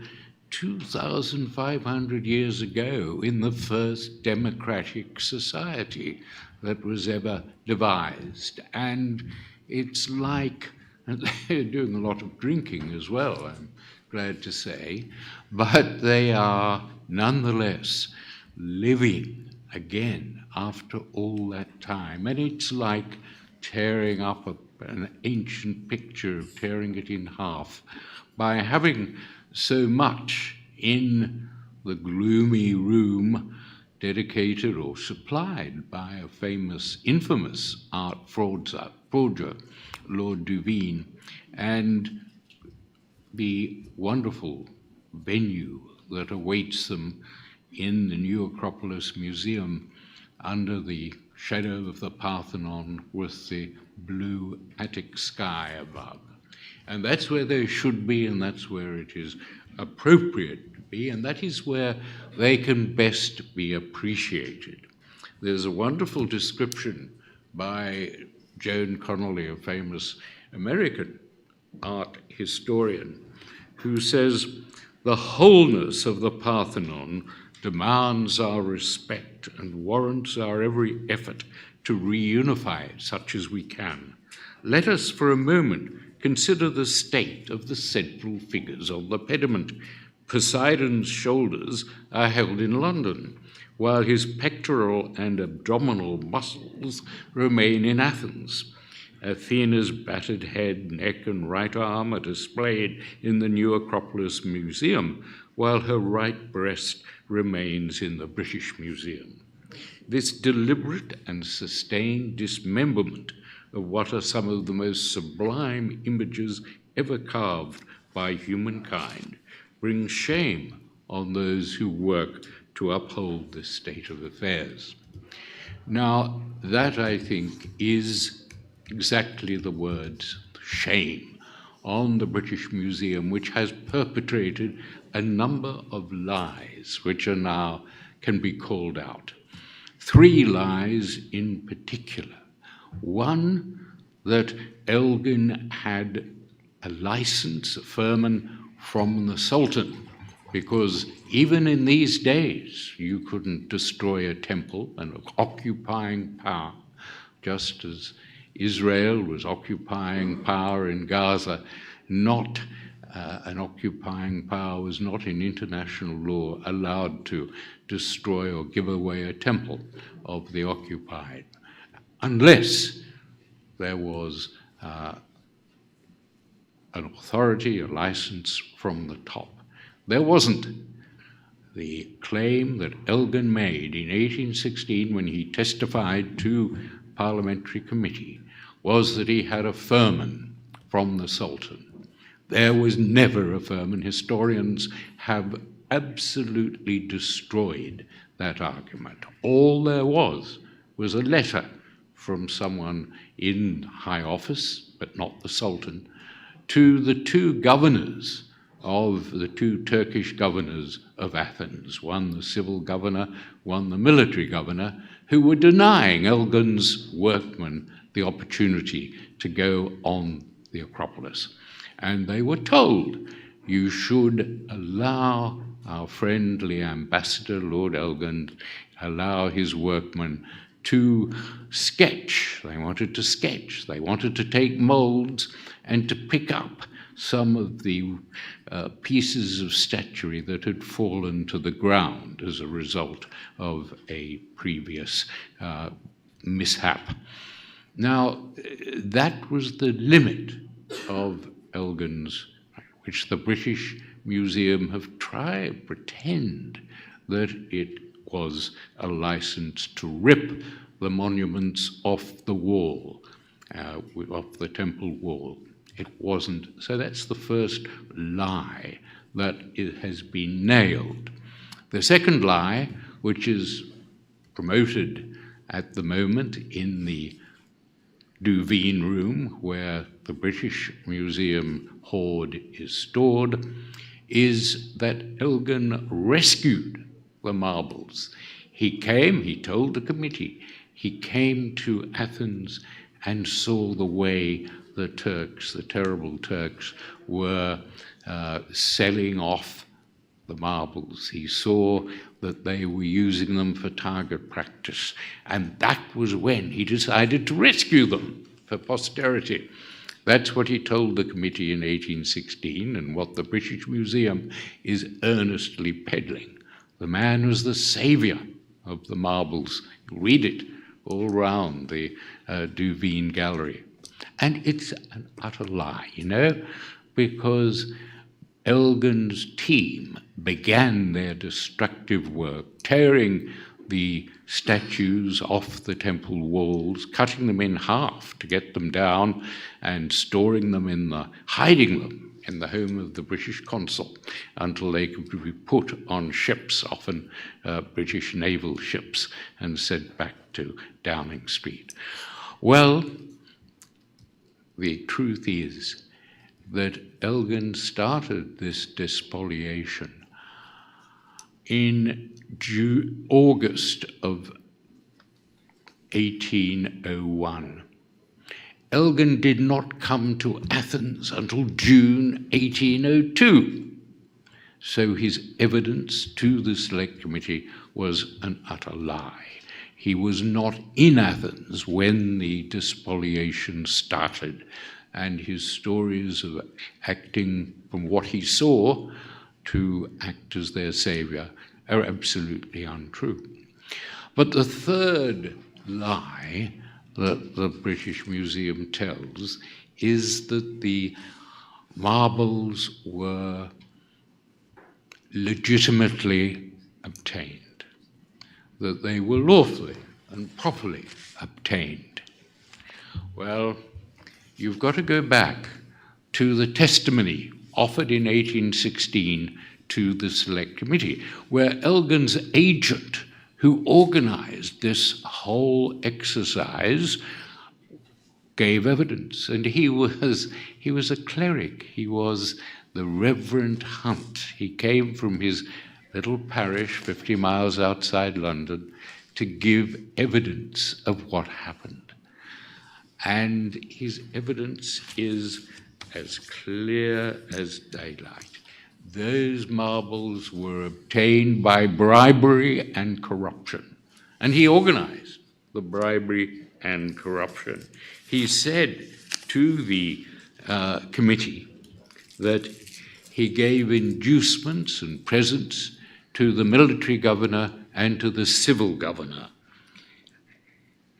2,500 years ago in the first democratic society that was ever devised. And it's like, they're doing a lot of drinking as well, I'm glad to say, but they are nonetheless living again after all that time. And it's like tearing up an ancient picture, tearing it in half, by having so much in the gloomy room dedicated or supplied by a famous, infamous art forger, Lord Duveen, and the wonderful venue that awaits them in the New Acropolis Museum under the shadow of the Parthenon with the blue Attic sky above. And that's where they should be, and that's where it is appropriate to be, and that is where they can best be appreciated. There's a wonderful description by Joan Connolly, a famous American art historian, who says, "The wholeness of the Parthenon demands our respect and warrants our every effort to reunify it such as we can. Let us for a moment consider the state of the central figures of the pediment. Poseidon's shoulders are held in London, while his pectoral and abdominal muscles remain in Athens. Athena's battered head, neck, and right arm are displayed in the New Acropolis Museum, while her right breast remains in the British Museum. This deliberate and sustained dismemberment of what are some of the most sublime images ever carved by humankind brings shame on those who work to uphold this state of affairs." Now, that, I think, is exactly the words, shame, on the British Museum, which has perpetrated a number of lies which are now can be called out. 3 lies in particular. One, that Elgin had a license, a firman from the Sultan, because even in these days you couldn't destroy a temple, an occupying power, just as Israel was occupying power in Gaza. Not an occupying power was not in international law allowed to destroy or give away a temple of the occupied, unless there was an authority, a license from the top. There wasn't. The claim that Elgin made in 1816 when he testified to parliamentary committee was that he had a firman from the Sultan. There was never a firman. Historians have absolutely destroyed that argument. All there was a letter from someone in high office, but not the Sultan, to the 2 governors of the 2 Turkish governors of Athens, one the civil governor, one the military governor, who were denying Elgin's workmen the opportunity to go on the Acropolis. And they were told, you should allow our friendly ambassador, Lord Elgin, allow his workmen to sketch. They wanted to sketch. They wanted to take molds and to pick up some of the pieces of statuary that had fallen to the ground as a result of a previous mishap. Now, that was the limit of Elgin's, which the British Museum have tried to pretend that it was a license to rip the monuments off the wall, off the temple wall. It wasn't. So that's the first lie that it has been nailed. The second lie, which is promoted at the moment in the Duveen room, where the British Museum hoard is stored, is that Elgin rescued the marbles. he told the committee, he came to Athens and saw the way the Turks, the terrible Turks, were selling off the marbles. He saw that they were using them for target practice, and that was when he decided to rescue them for posterity. That's what he told the committee in 1816, and what the British Museum is earnestly peddling. The man was the saviour of the marbles. Read it all round the Duveen Gallery. And it's an utter lie, you know, because Elgin's team began their destructive work, tearing the statues off the temple walls, cutting them in half to get them down, and storing them hiding them in the home of the British consul until they could be put on ships, often British naval ships, and sent back to Downing Street. Well, the truth is that Elgin started this despoliation in August of 1801. Elgin did not come to Athens until June 1802. So his evidence to the Select Committee was an utter lie. He was not in Athens when the despoliation started, and his stories of acting from what he saw to act as their saviour are absolutely untrue. But the third lie that the British Museum tells is that the marbles were legitimately obtained, that they were lawfully and properly obtained. Well, you've got to go back to the testimony offered in 1816 to the Select Committee, where Elgin's agent, who organised this whole exercise, gave evidence. And he was a cleric. He was the Reverend Hunt. He came from his little parish 50 miles outside London to give evidence of what happened. And his evidence is as clear as daylight. Those marbles were obtained by bribery and corruption. And he organised the bribery and corruption. He said to the committee that he gave inducements and presents to the military governor and to the civil governor.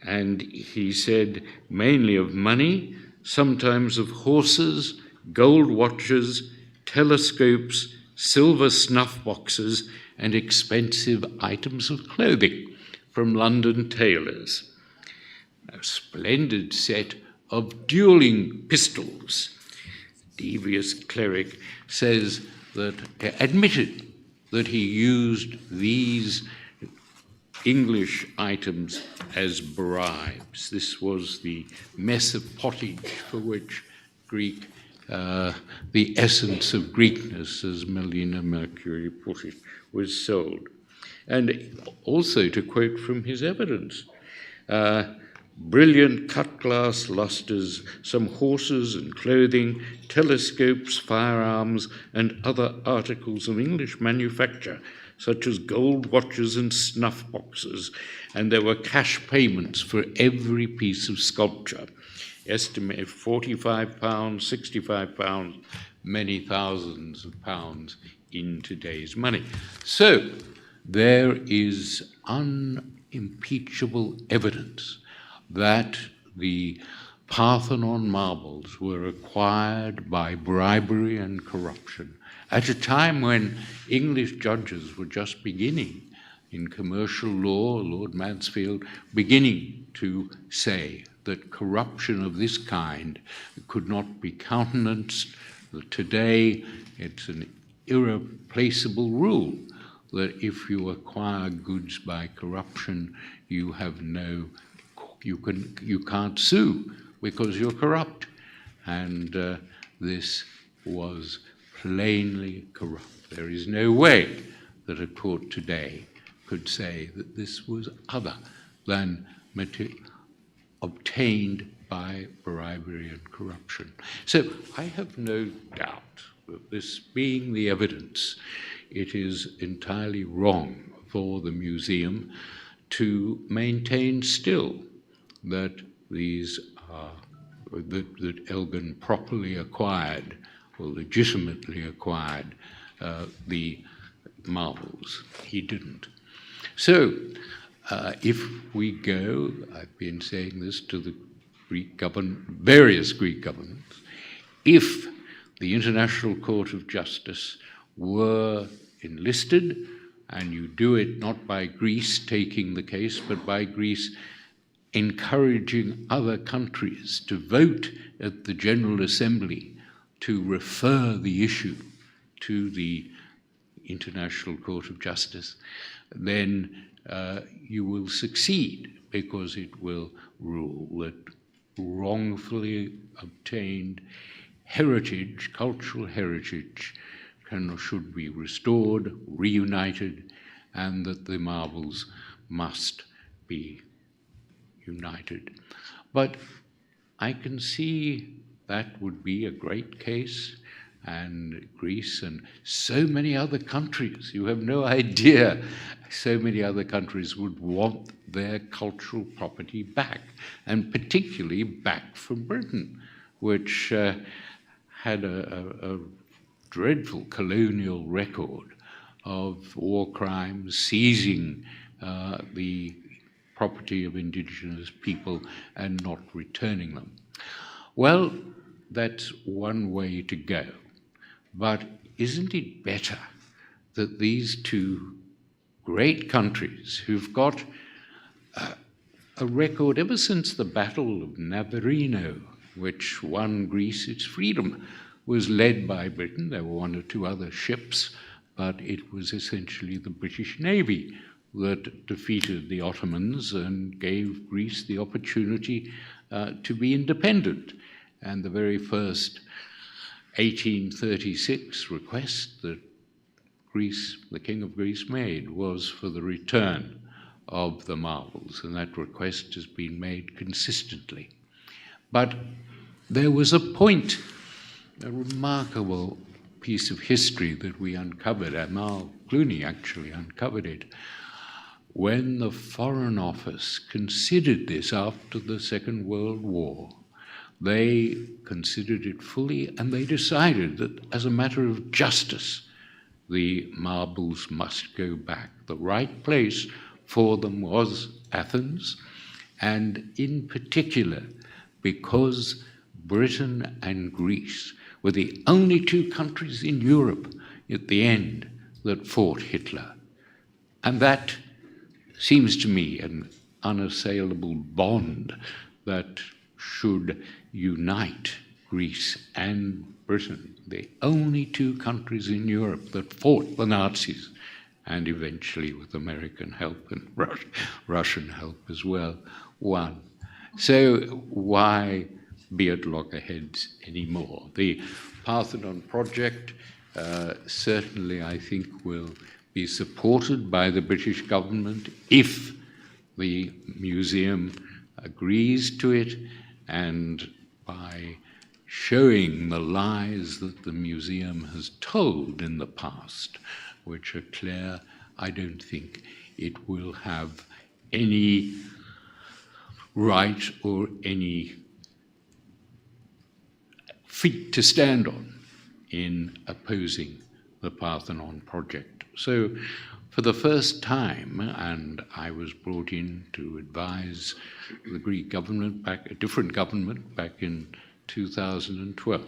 And he said mainly of money, sometimes of horses, gold watches, telescopes, silver snuff boxes, and expensive items of clothing from London tailors. A splendid set of dueling pistols. Devious cleric says that, admitted that he used these English items as bribes. This was the mess of pottage for which Greek, the essence of Greekness, as Melina Mercury put it, was sold. And also, to quote from his evidence, brilliant cut-glass lustres, some horses and clothing, telescopes, firearms, and other articles of English manufacture, such as gold watches and snuff boxes, and there were cash payments for every piece of sculpture, estimated £45, £65, many thousands of pounds in today's money. So there is unimpeachable evidence that the Parthenon marbles were acquired by bribery and corruption at a time when English judges were just beginning in commercial law, Lord Mansfield, beginning to say that corruption of this kind could not be countenanced. That today it's an irreplaceable rule that if you acquire goods by corruption, you have you can't sue because you're corrupt. And this was plainly corrupt. There is no way that a court today could say that this was other than obtained by bribery and corruption. So I have no doubt that this being the evidence, it is entirely wrong for the museum to maintain still that these are, that Elgin properly acquired or legitimately acquired the marbles. He didn't. So if we go, I've been saying this to the various Greek governments, if the International Court of Justice were enlisted, and you do it not by Greece taking the case, but by Greece encouraging other countries to vote at the General Assembly to refer the issue to the International Court of Justice, then you will succeed, because it will rule that wrongfully obtained heritage, cultural heritage, should be restored, reunited, and that the marbles must be united. But I can see that would be a great case, and Greece and so many other countries, you have no idea, so many other countries would want their cultural property back, and particularly back from Britain, which had a dreadful colonial record of war crimes, seizing the property of indigenous people and not returning them. Well, that's one way to go. But isn't it better that these two great countries who've got a record ever since the Battle of Navarino, which won Greece its freedom, was led by Britain. There were one or two other ships, but it was essentially the British Navy that defeated the Ottomans and gave Greece the opportunity to be independent. And the very first 1836 request that Greece, the King of Greece, made was for the return of the marbles, and that request has been made consistently. But there was a point, a remarkable piece of history that we uncovered, Amal Clooney actually uncovered it, when the Foreign Office considered this after the Second World War. They considered it fully, and they decided that as a matter of justice, the marbles must go back. The right place for them was Athens, and in particular, because Britain and Greece were the only two countries in Europe at the end that fought Hitler. And that seems to me an unassailable bond that should unite Greece and Britain, the only two countries in Europe that fought the Nazis, and eventually, with American help and Russian help as well, won. So why be at loggerheads anymore? The Parthenon project certainly, I think, will be supported by the British government if the museum agrees to it, and by showing the lies that the museum has told in the past, which are clear, I don't think it will have any right or any feet to stand on in opposing the Parthenon project. So for the first time, and I was brought in to advise the Greek government, a different government, back in 2012.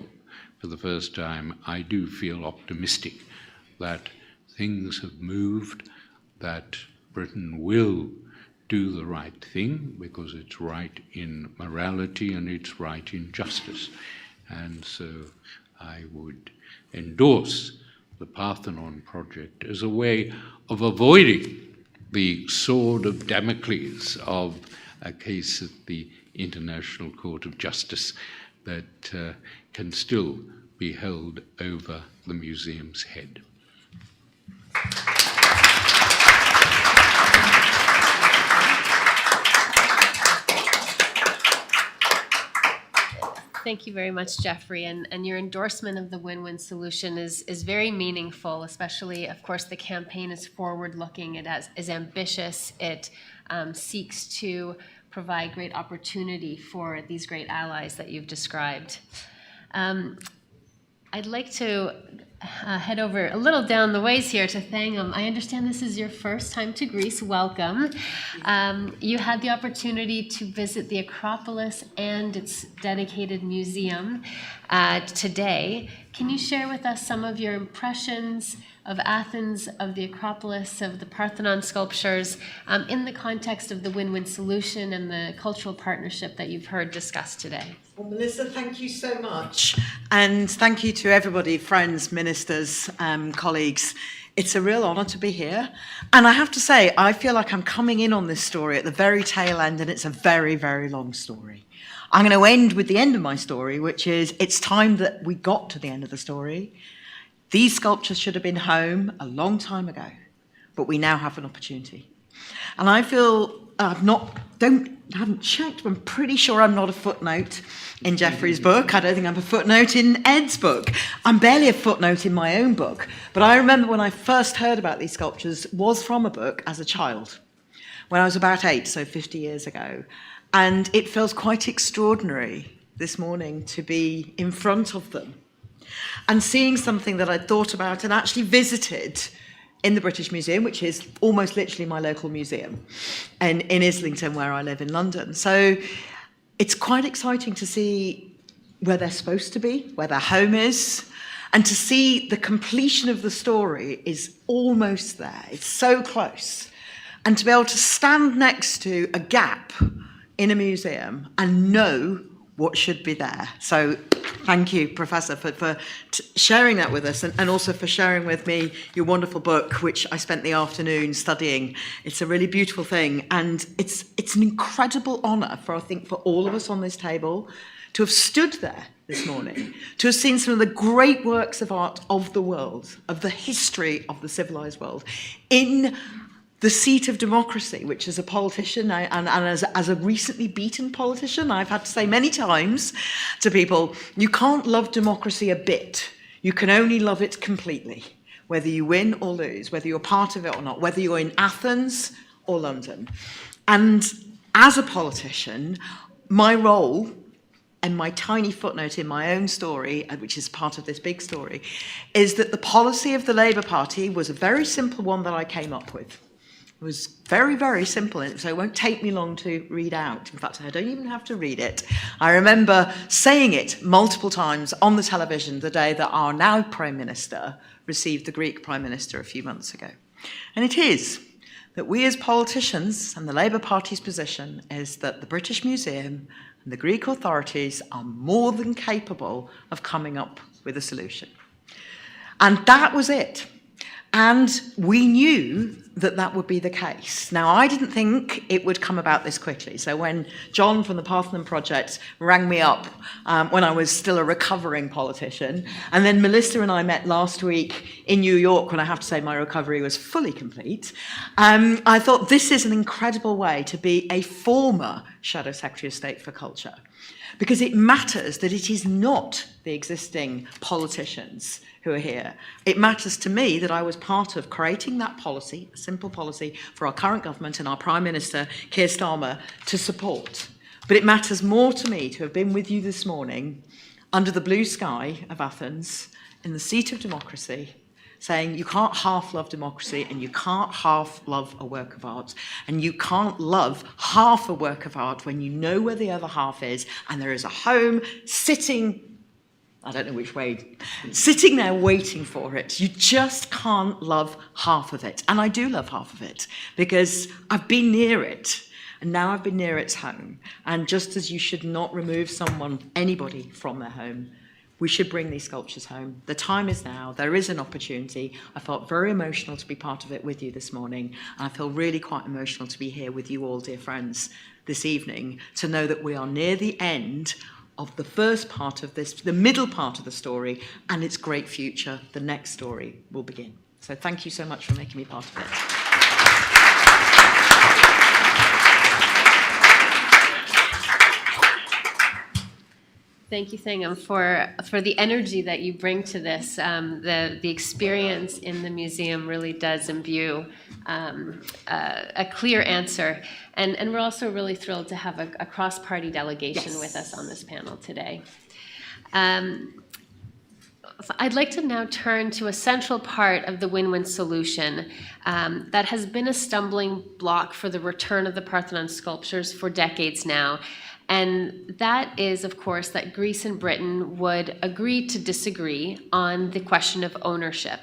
For the first time, I do feel optimistic that things have moved, that Britain will do the right thing because it's right in morality and it's right in justice. And so I would endorse the Parthenon project as a way of avoiding the sword of Damocles of a case at the International Court of Justice that can still be held over the museum's head. Thank you very much, Geoffrey. And your endorsement of the win-win solution is very meaningful, especially, of course, the campaign is forward-looking. It is ambitious. It seeks to provide great opportunity for these great allies that you've described. I'd like to head over a little down the ways here to Thangam. I understand this is your first time to Greece. Welcome. You had the opportunity to visit the Acropolis and its dedicated museum today. Can you share with us some of your impressions of Athens, of the Acropolis, of the Parthenon sculptures, in the context of the win-win solution and the cultural partnership that you've heard discussed today? Well, Melissa, thank you so much. And thank you to everybody, friends, ministers, colleagues. It's a real honour to be here. And I have to say, I feel like I'm coming in on this story at the very tail end, and it's a very, very long story. I'm going to end with the end of my story, which is it's time that we got to the end of the story. These sculptures should have been home a long time ago, but we now have an opportunity. And I feel I haven't checked, but I'm pretty sure I'm not a footnote in Geoffrey's book. I don't think I'm a footnote in Ed's book. I'm barely a footnote in my own book. But I remember when I first heard about these sculptures was from a book as a child, when I was about 8, so 50 years ago. And it feels quite extraordinary this morning to be in front of them and seeing something that I'd thought about and actually visited in the British Museum, which is almost literally my local museum, and in Islington, where I live in London. So it's quite exciting to see where they're supposed to be, where their home is, and to see the completion of the story is almost there. It's so close. And to be able to stand next to a gap in a museum and know what should be there. So thank you, Professor, for sharing that with us, and also for sharing with me your wonderful book, which I spent the afternoon studying. It's a really beautiful thing, and it's an incredible honour for all of us on this table to have stood there this morning, to have seen some of the great works of art of the world, of the history of the civilised world, in the seat of democracy, which as a politician and as a recently beaten politician, I've had to say many times to people, you can't love democracy a bit. You can only love it completely, whether you win or lose, whether you're part of it or not, whether you're in Athens or London. And as a politician, my role and my tiny footnote in my own story, which is part of this big story, is that the policy of the Labour Party was a very simple one that I came up with. It was very, very simple, so it won't take me long to read out. In fact, I don't even have to read it. I remember saying it multiple times on the television the day that our now Prime Minister received the Greek Prime Minister a few months ago. And it is that we as politicians, and the Labour Party's position, is that the British Museum and the Greek authorities are more than capable of coming up with a solution. And that was it. And we knew that that would be the case. Now, I didn't think it would come about this quickly. So when John from the Parthenon Project rang me up when I was still a recovering politician, and then Melissa and I met last week in New York when I have to say my recovery was fully complete, I thought this is an incredible way to be a former Shadow Secretary of State for Culture, because it matters that it is not the existing politicians who are here. It matters to me that I was part of creating that policy, a simple policy for our current government and our Prime Minister, Keir Starmer, to support. But it matters more to me to have been with you this morning under the blue sky of Athens, in the seat of democracy, saying you can't half love democracy and you can't half love a work of art, and you can't love half a work of art when you know where the other half is, and there is a home sitting, I don't know which way, sitting there waiting for it. You just can't love half of it. And I do love half of it because I've been near it, and now I've been near its home. And just as you should not remove anybody from their home, we should bring these sculptures home. The time is now. There is an opportunity. I felt very emotional to be part of it with you this morning. And I feel really quite emotional to be here with you all, dear friends, this evening, to know that we are near the end of the first part of this, the middle part of the story, and its great future. The next story will begin. So thank you so much for making me part of it. Thank you, Thangam, for the energy that you bring to this. The experience in the museum really does imbue a clear answer. And we're also really thrilled to have a cross-party delegation with us on this panel today. I'd like to now turn to a central part of the win-win solution that has been a stumbling block for the return of the Parthenon sculptures for decades now. And that is, of course, that Greece and Britain would agree to disagree on the question of ownership,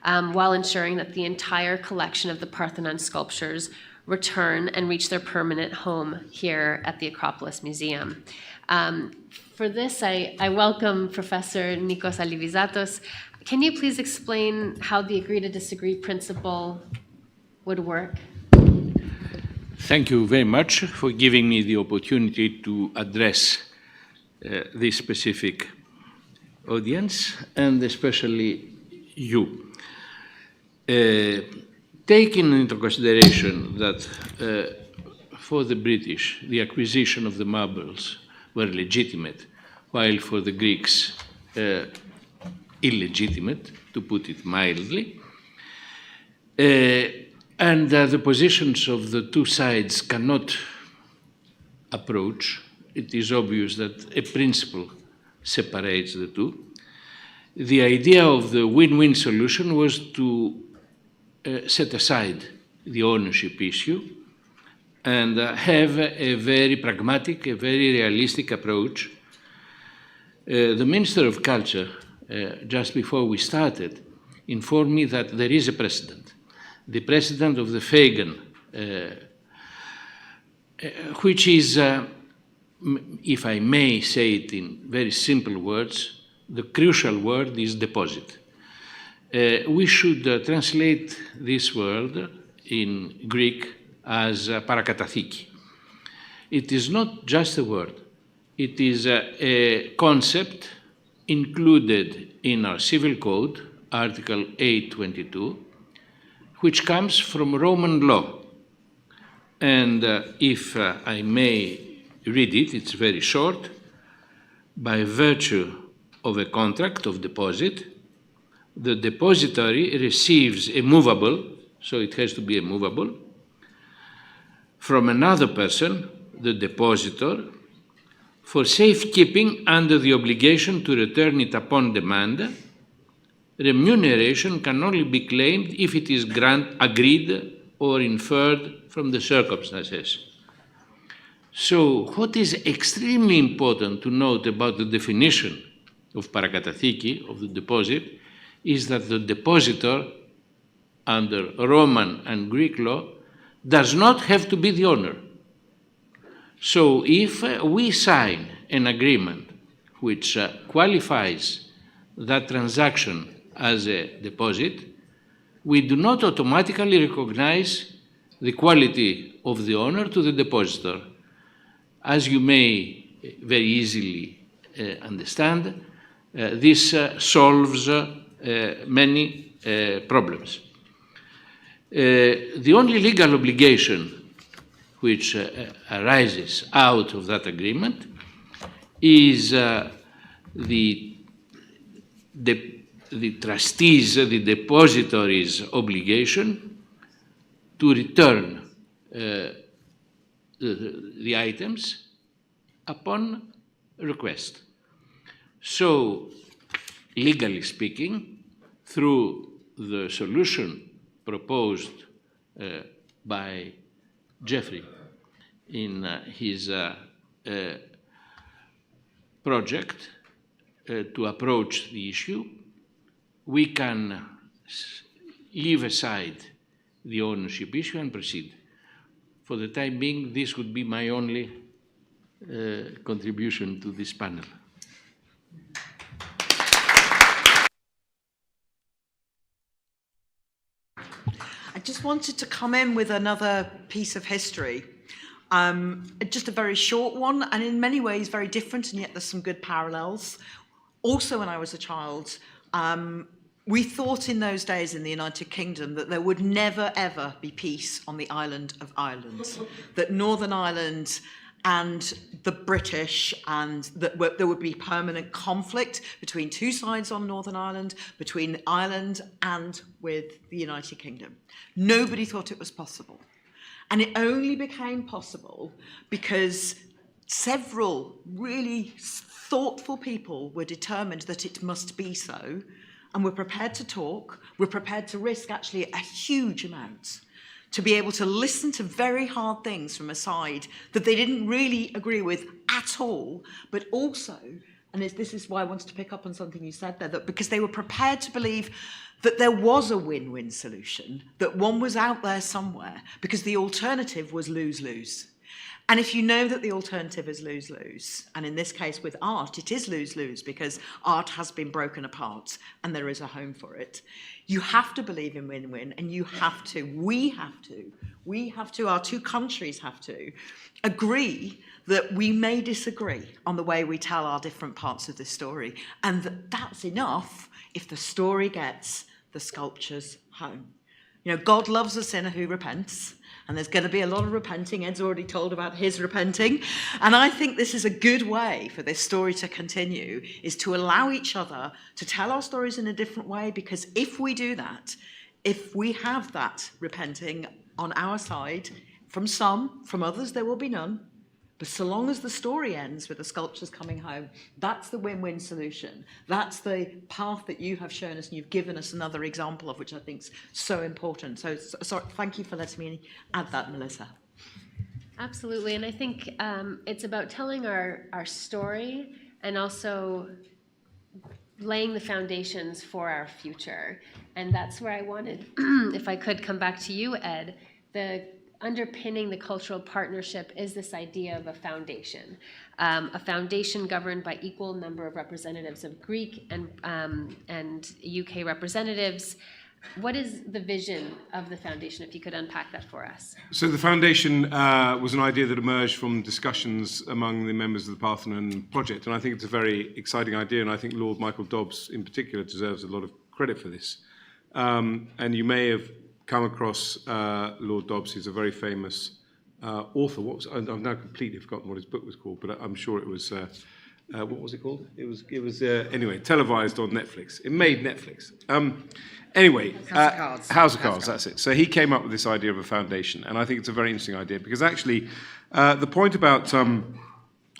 while ensuring that the entire collection of the Parthenon sculptures return and reach their permanent home here at the Acropolis Museum. For this, I welcome Professor Nikos Alivizatos. Can you please explain how the agree to disagree principle would work? Thank you very much for giving me the opportunity to address this specific audience, and especially you. Taking into consideration that for the British, the acquisition of the marbles were legitimate, while for the Greeks, illegitimate, to put it mildly, and the positions of the two sides cannot approach. It is obvious that a principle separates the two. The idea of the win-win solution was to set aside the ownership issue and have a very pragmatic, a very realistic approach. The Minister of Culture, just before we started, informed me that there is a precedent. The precedent of the Thangam, which is, if I may say it in very simple words, the crucial word is deposit. We should translate this word in Greek as parakatathiki. It is not just a word. It is a concept included in our civil code, Article 822, which comes from Roman law. And if I may read it, it's very short. By virtue of a contract of deposit, the depository receives a movable, so it has to be a movable, from another person, the depositor, for safekeeping under the obligation to return it upon demand. Remuneration can only be claimed if it is agreed or inferred from the circumstances. So what is extremely important to note about the definition of parakatathiki, of the deposit, is that the depositor, under Roman and Greek law, does not have to be the owner. So if we sign an agreement which qualifies that transaction as a deposit, we do not automatically recognize the quality of the owner to the depositor. As you may very easily understand, this solves many problems. The only legal obligation which arises out of that agreement is the trustees, the depositories' obligation to return the items upon request. So, legally speaking, through the solution proposed by Geoffrey in his project to approach the issue, we can leave aside the ownership issue and proceed. For the time being, this would be my only contribution to this panel. I just wanted to come in with another piece of history. Just a very short one, and in many ways very different, and yet there's some good parallels. Also, when I was a child, we thought in those days in the United Kingdom that there would never, ever be peace on the island of Ireland, that Northern Ireland and the British, and that there would be permanent conflict between two sides on Northern Ireland, between Ireland and with the United Kingdom. Nobody thought it was possible. And it only became possible because several really thoughtful people were determined that it must be so, and were prepared to talk, were prepared to risk actually a huge amount to be able to listen to very hard things from a side that they didn't really agree with at all, but also, and this is why I wanted to pick up on something you said there, that because they were prepared to believe that there was a win-win solution, that one was out there somewhere, because the alternative was lose-lose. And if you know that the alternative is lose-lose, and in this case with art, it is lose-lose because art has been broken apart and there is a home for it, you have to believe in win-win, and we have to, our two countries have to agree that we may disagree on the way we tell our different parts of the story, and that's enough if the story gets the sculptures home. You know, God loves a sinner who repents, and there's going to be a lot of repenting. Ed's already told about his repenting. And I think this is a good way for this story to continue, is to allow each other to tell our stories in a different way, because if we do that, if we have that repenting on our side, from some, from others there will be none, but so long as the story ends with the sculptures coming home, that's the win-win solution. That's the path that you have shown us, and you've given us another example of, which I think is so important. So thank you for letting me add that, Melissa. Absolutely, and I think it's about telling our story and also laying the foundations for our future. And that's where I wanted, if I could come back to you, Ed, underpinning the cultural partnership is this idea of a foundation governed by equal number of representatives of Greek and UK representatives. What is the vision of the foundation, if you could unpack that for us? So the foundation was an idea that emerged from discussions among the members of the Parthenon project, and I think it's a very exciting idea, and I think Lord Michael Dobbs in particular deserves a lot of credit for this. And you may have come across Lord Dobbs. He's a very famous author. I've now completely forgotten what his book was called, but I'm sure it was, what was it called? It was anyway, televised on Netflix. It made Netflix. Anyway, House of Cards, that's it. So he came up with this idea of a foundation, and I think it's a very interesting idea, because actually the point about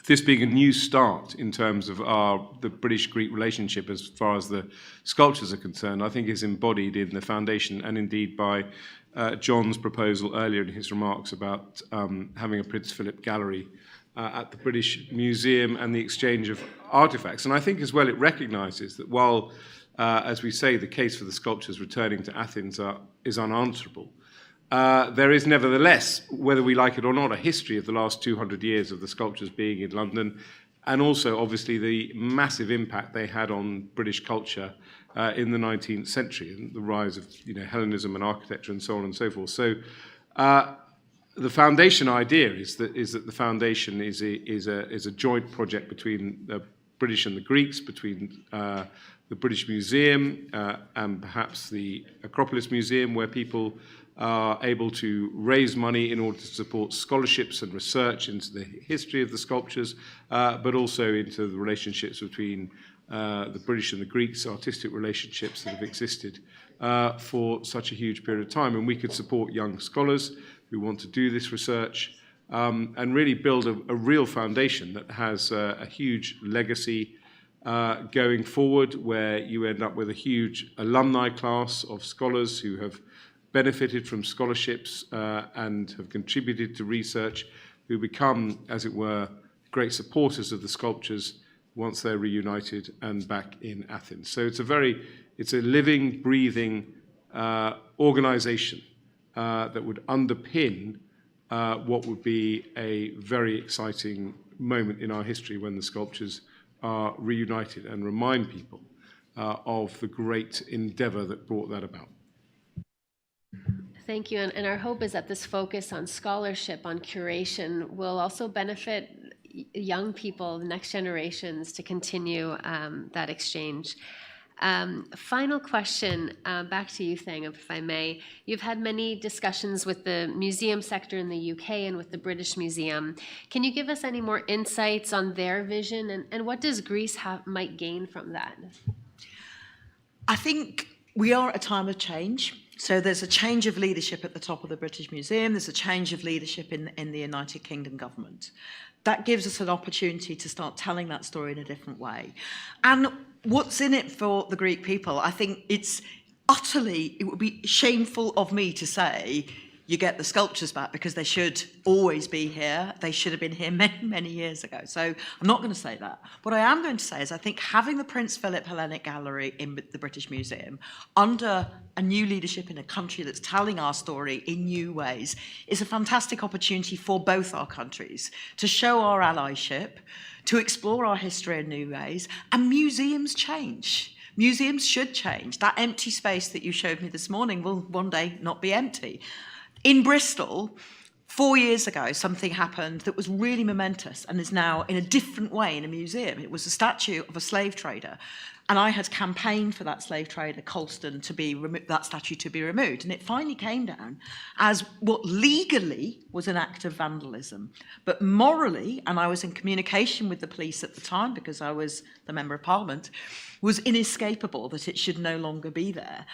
this being a new start in terms of the British-Greek relationship as far as the sculptures are concerned, I think is embodied in the foundation, and indeed by John's proposal earlier in his remarks about having a Prince Philip gallery at the British Museum and the exchange of artifacts. And I think as well it recognises that while, as we say, the case for the sculptures returning to Athens is unanswerable, there is nevertheless, whether we like it or not, a history of the last 200 years of the sculptures being in London, and also obviously the massive impact they had on British culture in the 19th century, and the rise of Hellenism and architecture and so on and so forth. So the foundation idea is that the foundation is a joint project between the British and the Greeks, between the British Museum and perhaps the Acropolis Museum, where people are able to raise money in order to support scholarships and research into the history of the sculptures, but also into the relationships between the British and the Greeks, artistic relationships that have existed for such a huge period of time. And we could support young scholars who want to do this research and really build a real foundation that has a huge legacy going forward, where you end up with a huge alumni class of scholars who have benefited from scholarships and have contributed to research, who become, as it were, great supporters of the sculptures once they're reunited and back in Athens. So it's a living, breathing organisation that would underpin what would be a very exciting moment in our history when the sculptures are reunited, and remind people of the great endeavour that brought that about. Thank you, and our hope is that this focus on scholarship, on curation, will also benefit young people, the next generations, to continue that exchange. Final question, back to you, Thangam, if I may. You've had many discussions with the museum sector in the UK and with the British Museum. Can you give us any more insights on their vision, and what does Greece might gain from that? I think we are at a time of change. So there's a change of leadership at the top of the British Museum. There's a change of leadership in the United Kingdom government. That gives us an opportunity to start telling that story in a different way. And what's in it for the Greek people? I think it would be shameful of me to say you get the sculptures back because they should always be here. They should have been here many, many years ago. So I'm not going to say that. What I am going to say is I think having the Prince Philip Hellenic Gallery in the British Museum under a new leadership in a country that's telling our story in new ways is a fantastic opportunity for both our countries to show our allyship, to explore our history in new ways, and museums change. Museums should change. That empty space that you showed me this morning will one day not be empty. In Bristol, 4 years ago, something happened that was really momentous and is now in a different way in a museum. It was a statue of a slave trader. And I had campaigned for that slave trader, Colston, that statue to be removed. And it finally came down as what legally was an act of vandalism. But morally, and I was in communication with the police at the time because I was the Member of Parliament, was inescapable that it should no longer be there.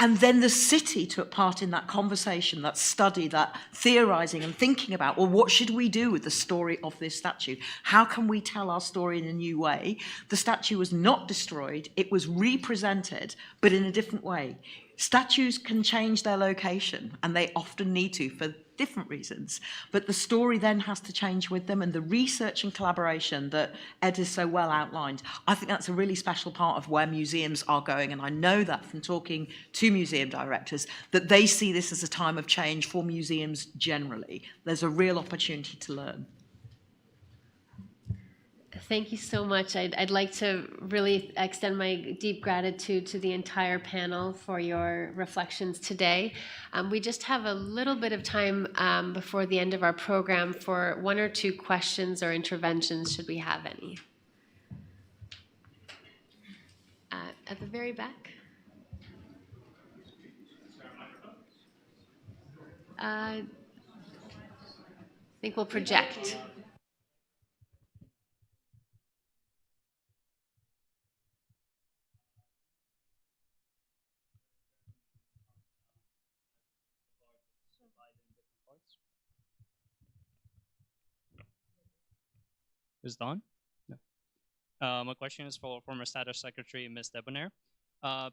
And then the city took part in that conversation, that study, that theorising and thinking about, well, what should we do with the story of this statue? How can we tell our story in a new way? The statue was not destroyed, it was represented, but in a different way. Statues can change their location, and they often need to for different reasons. But the story then has to change with them, and the research and collaboration that Ed has so well outlined, I think that's a really special part of where museums are going, and I know that from talking to museum directors, that they see this as a time of change for museums generally. There's a real opportunity to learn. Thank you so much. I'd like to really extend my deep gratitude to the entire panel for your reflections today. We just have a little bit of time before the end of our program for 1 or 2 questions or interventions, should we have any. At the very back. I think we'll project. Is it on? No. My question is for former Status Secretary Ms. Debbonaire.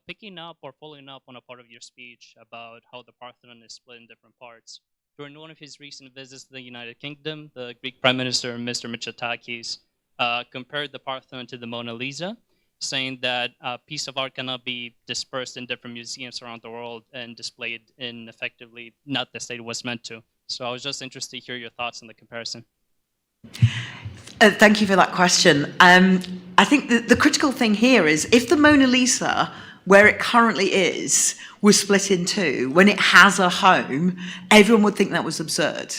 Picking up or following up on a part of your speech about how the Parthenon is split in different parts. During one of his recent visits to the United Kingdom, the Greek Prime Minister, Mr. Mitsotakis, compared the Parthenon to the Mona Lisa, saying that a piece of art cannot be dispersed in different museums around the world and displayed in effectively not the state it was meant to. So I was just interested to hear your thoughts on the comparison. Thank you for that question. I think the critical thing here is if the Mona Lisa, where it currently is, was split in two, when it has a home, everyone would think that was absurd.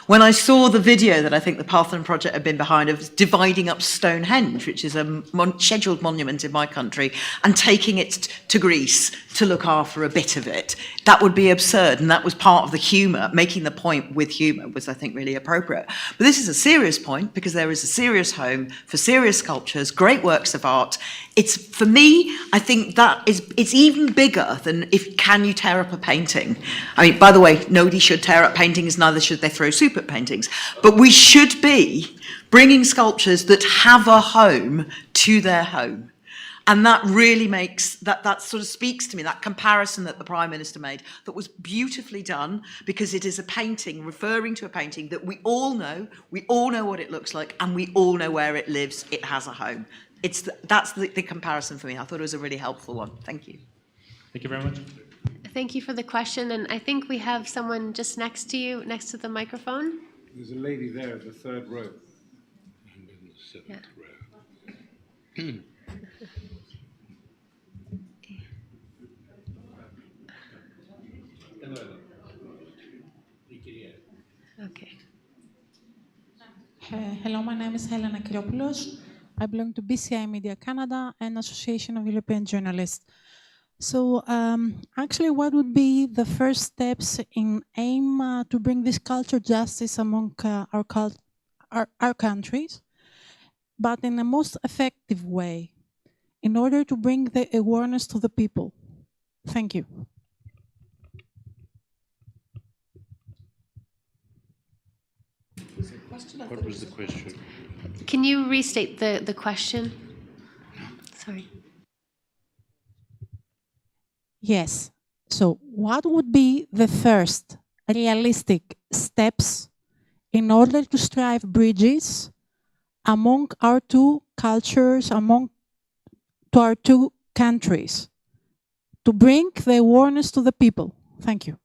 When I saw the video that I think the Parthenon project had been behind of dividing up Stonehenge, which is a scheduled monument in my country, and taking it to Greece to look after a bit of it, that would be absurd. And that was part of the humour. Making the point with humour was, I think, really appropriate. But this is a serious point because there is a serious home for serious sculptures, great works of art. It's, for me, I think that it's even bigger than can you tear up a painting? I mean, by the way, nobody should tear up paintings, neither should they throw soup at paintings. But we should be bringing sculptures that have a home to their home. And that really makes, that sort of speaks to me, that comparison that the Prime Minister made, that was beautifully done, because it is a painting, referring to a painting that we all know what it looks like, and we all know where it lives, it has a home. That's the comparison for me. I thought it was a really helpful one. Thank you. Thank you very much. Thank you for the question, and I think we have someone just next to you, next to the microphone. There's a lady there, the 3rd row. And then the 7th row. Okay. Hello, my name is Hellenic. I belong to BCI Media Canada and Association of European Journalists. So actually, what would be the first steps in aim to bring this culture justice among our countries, but in the most effective way, in order to bring the awareness to the people? Thank you. What was the question? Can you restate the question? Sorry. Yes. So what would be the first realistic steps in order to strive bridges among our two cultures, to our two countries, to bring the awareness to the people? Thank you.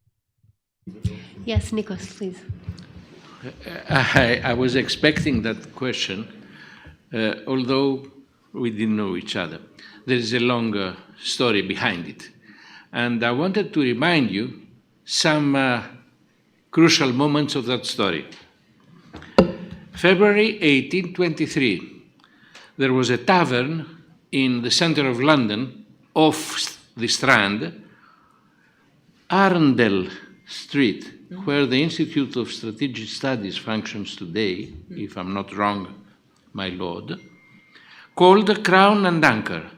Yes, Nikos, please. I was expecting that question, although we didn't know each other. There is a longer story behind it. And I wanted to remind you some crucial moments of that story. February 1823, there was a tavern in the center of London, off the Strand, Arundel Street, where the Institute of Strategic Studies functions today, if I'm not wrong, my lord, called Crown and Anchor.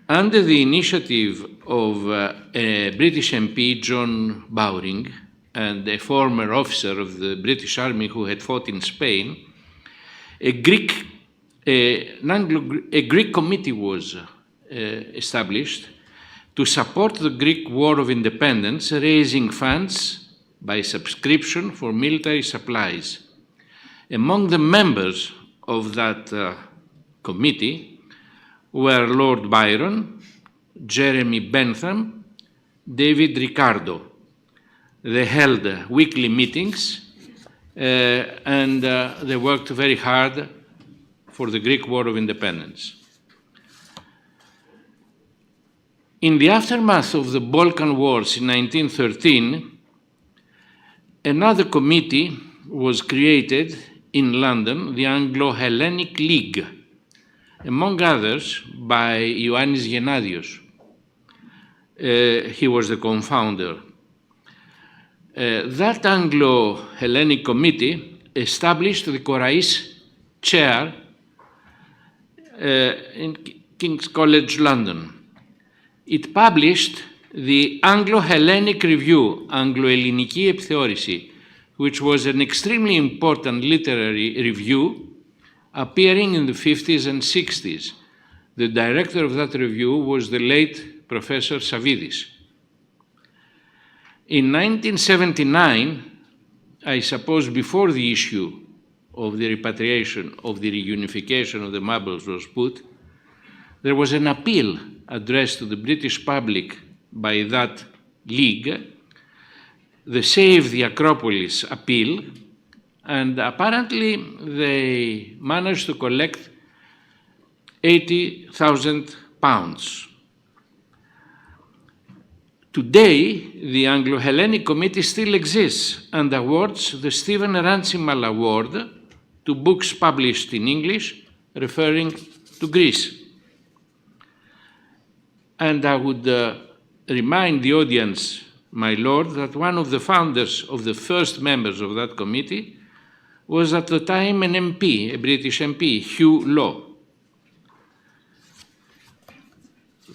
Under the initiative of a British MP, John Bowring, and a former officer of the British Army who had fought in Spain, a Greek committee was established to support the Greek War of Independence, raising funds by subscription for military supplies. Among the members of that committee were Lord Byron, Jeremy Bentham, David Ricardo. They held weekly meetings and they worked very hard for the Greek War of Independence. In the aftermath of the Balkan Wars in 1913, another committee was created in London, the Anglo-Hellenic League, among others by Ioannis Genadios. He was the co-founder. That Anglo-Hellenic committee established the Korais Chair in King's College London. It published the Anglo-Hellenic Review, Anglo-Ελληνική Επιθεώρηση, which was an extremely important literary review appearing in the 50s and 60s. The director of that review was the late Professor Savidis. In 1979, I suppose before the issue of the repatriation, of the reunification of the marbles was put, there was an appeal addressed to the British public by that league, the Save the Acropolis appeal, and apparently they managed to collect £80,000. Today, the Anglo-Hellenic Committee still exists and awards the Stephen Rancimal Award to books published in English referring to Greece. And I would remind the audience, my lord, that one of the founders, of the first members of that committee, was at the time an MP, a British MP, Hugh Law.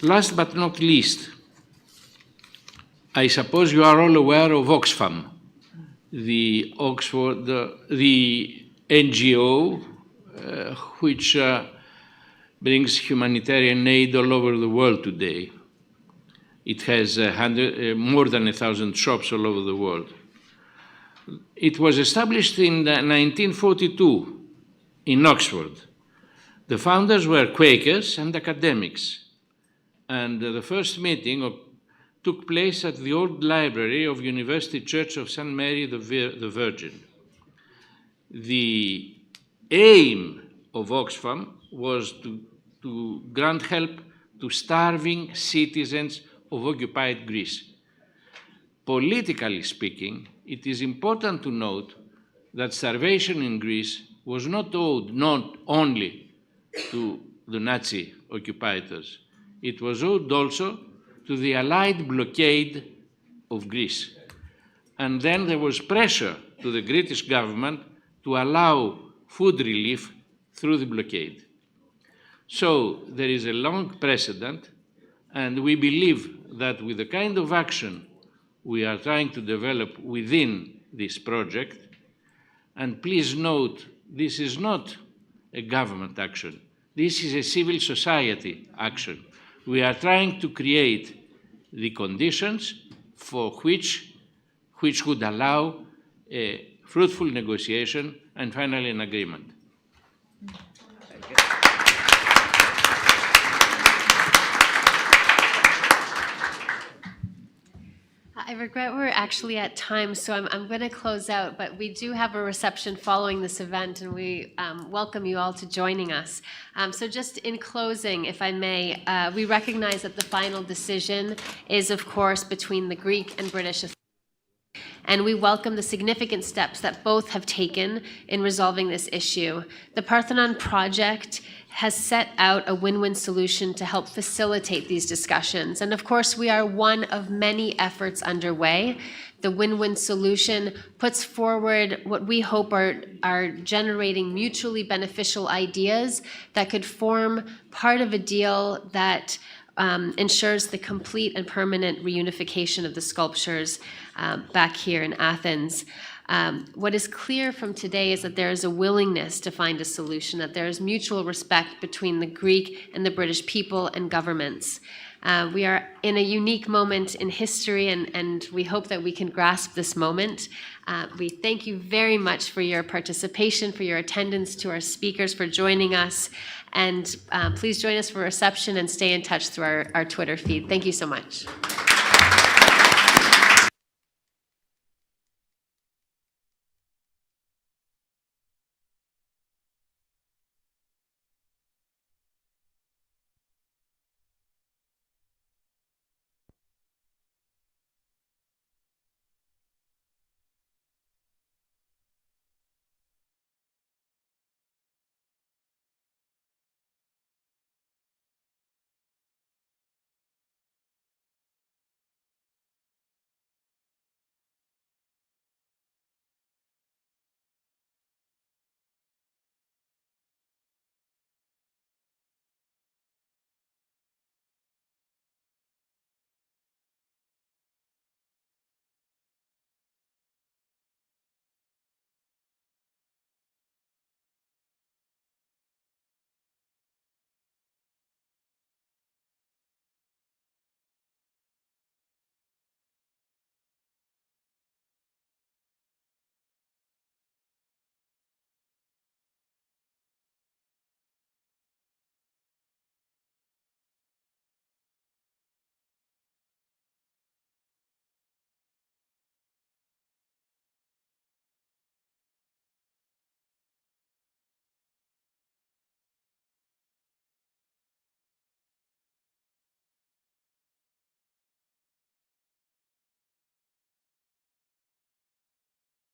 Last but not least, I suppose you are all aware of Oxfam, the NGO which brings humanitarian aid all over the world today. It has more than 1,000 shops all over the world. It was established in 1942 in Oxford. The founders were Quakers and academics, and the first meeting took place at the old library of University Church of St. Mary the Virgin. The aim of Oxfam was to grant help to starving citizens of occupied Greece. Politically speaking, it is important to note that starvation in Greece was not owed not only to the Nazi occupiers. It was owed also to the Allied blockade of Greece. And then there was pressure to the British government to allow food relief through the blockade. So there is a long precedent, and we believe that with the kind of action we are trying to develop within this project, and please note, this is not a government action. This is a civil society action. We are trying to create the conditions for which would allow a fruitful negotiation and finally an agreement. I regret we're actually at time, so I'm going to close out, but we do have a reception following this event, and we welcome you all to joining us. So just in closing, if I may, we recognize that the final decision is, of course, between the Greek and British authorities. And we welcome the significant steps that both have taken in resolving this issue. The Parthenon project has set out a win-win solution to help facilitate these discussions. And of course, we are one of many efforts underway. The win-win solution puts forward what we hope are generating mutually beneficial ideas that could form part of a deal that ensures the complete and permanent reunification of the sculptures back here in Athens. What is clear from today is that there is a willingness to find a solution, that there is mutual respect between the Greek and the British people and governments. We are in a unique moment in history, and we hope that we can grasp this moment. We thank you very much for your participation, for your attendance, to our speakers for joining us. And please join us for reception and stay in touch through our Twitter feed. Thank you so much.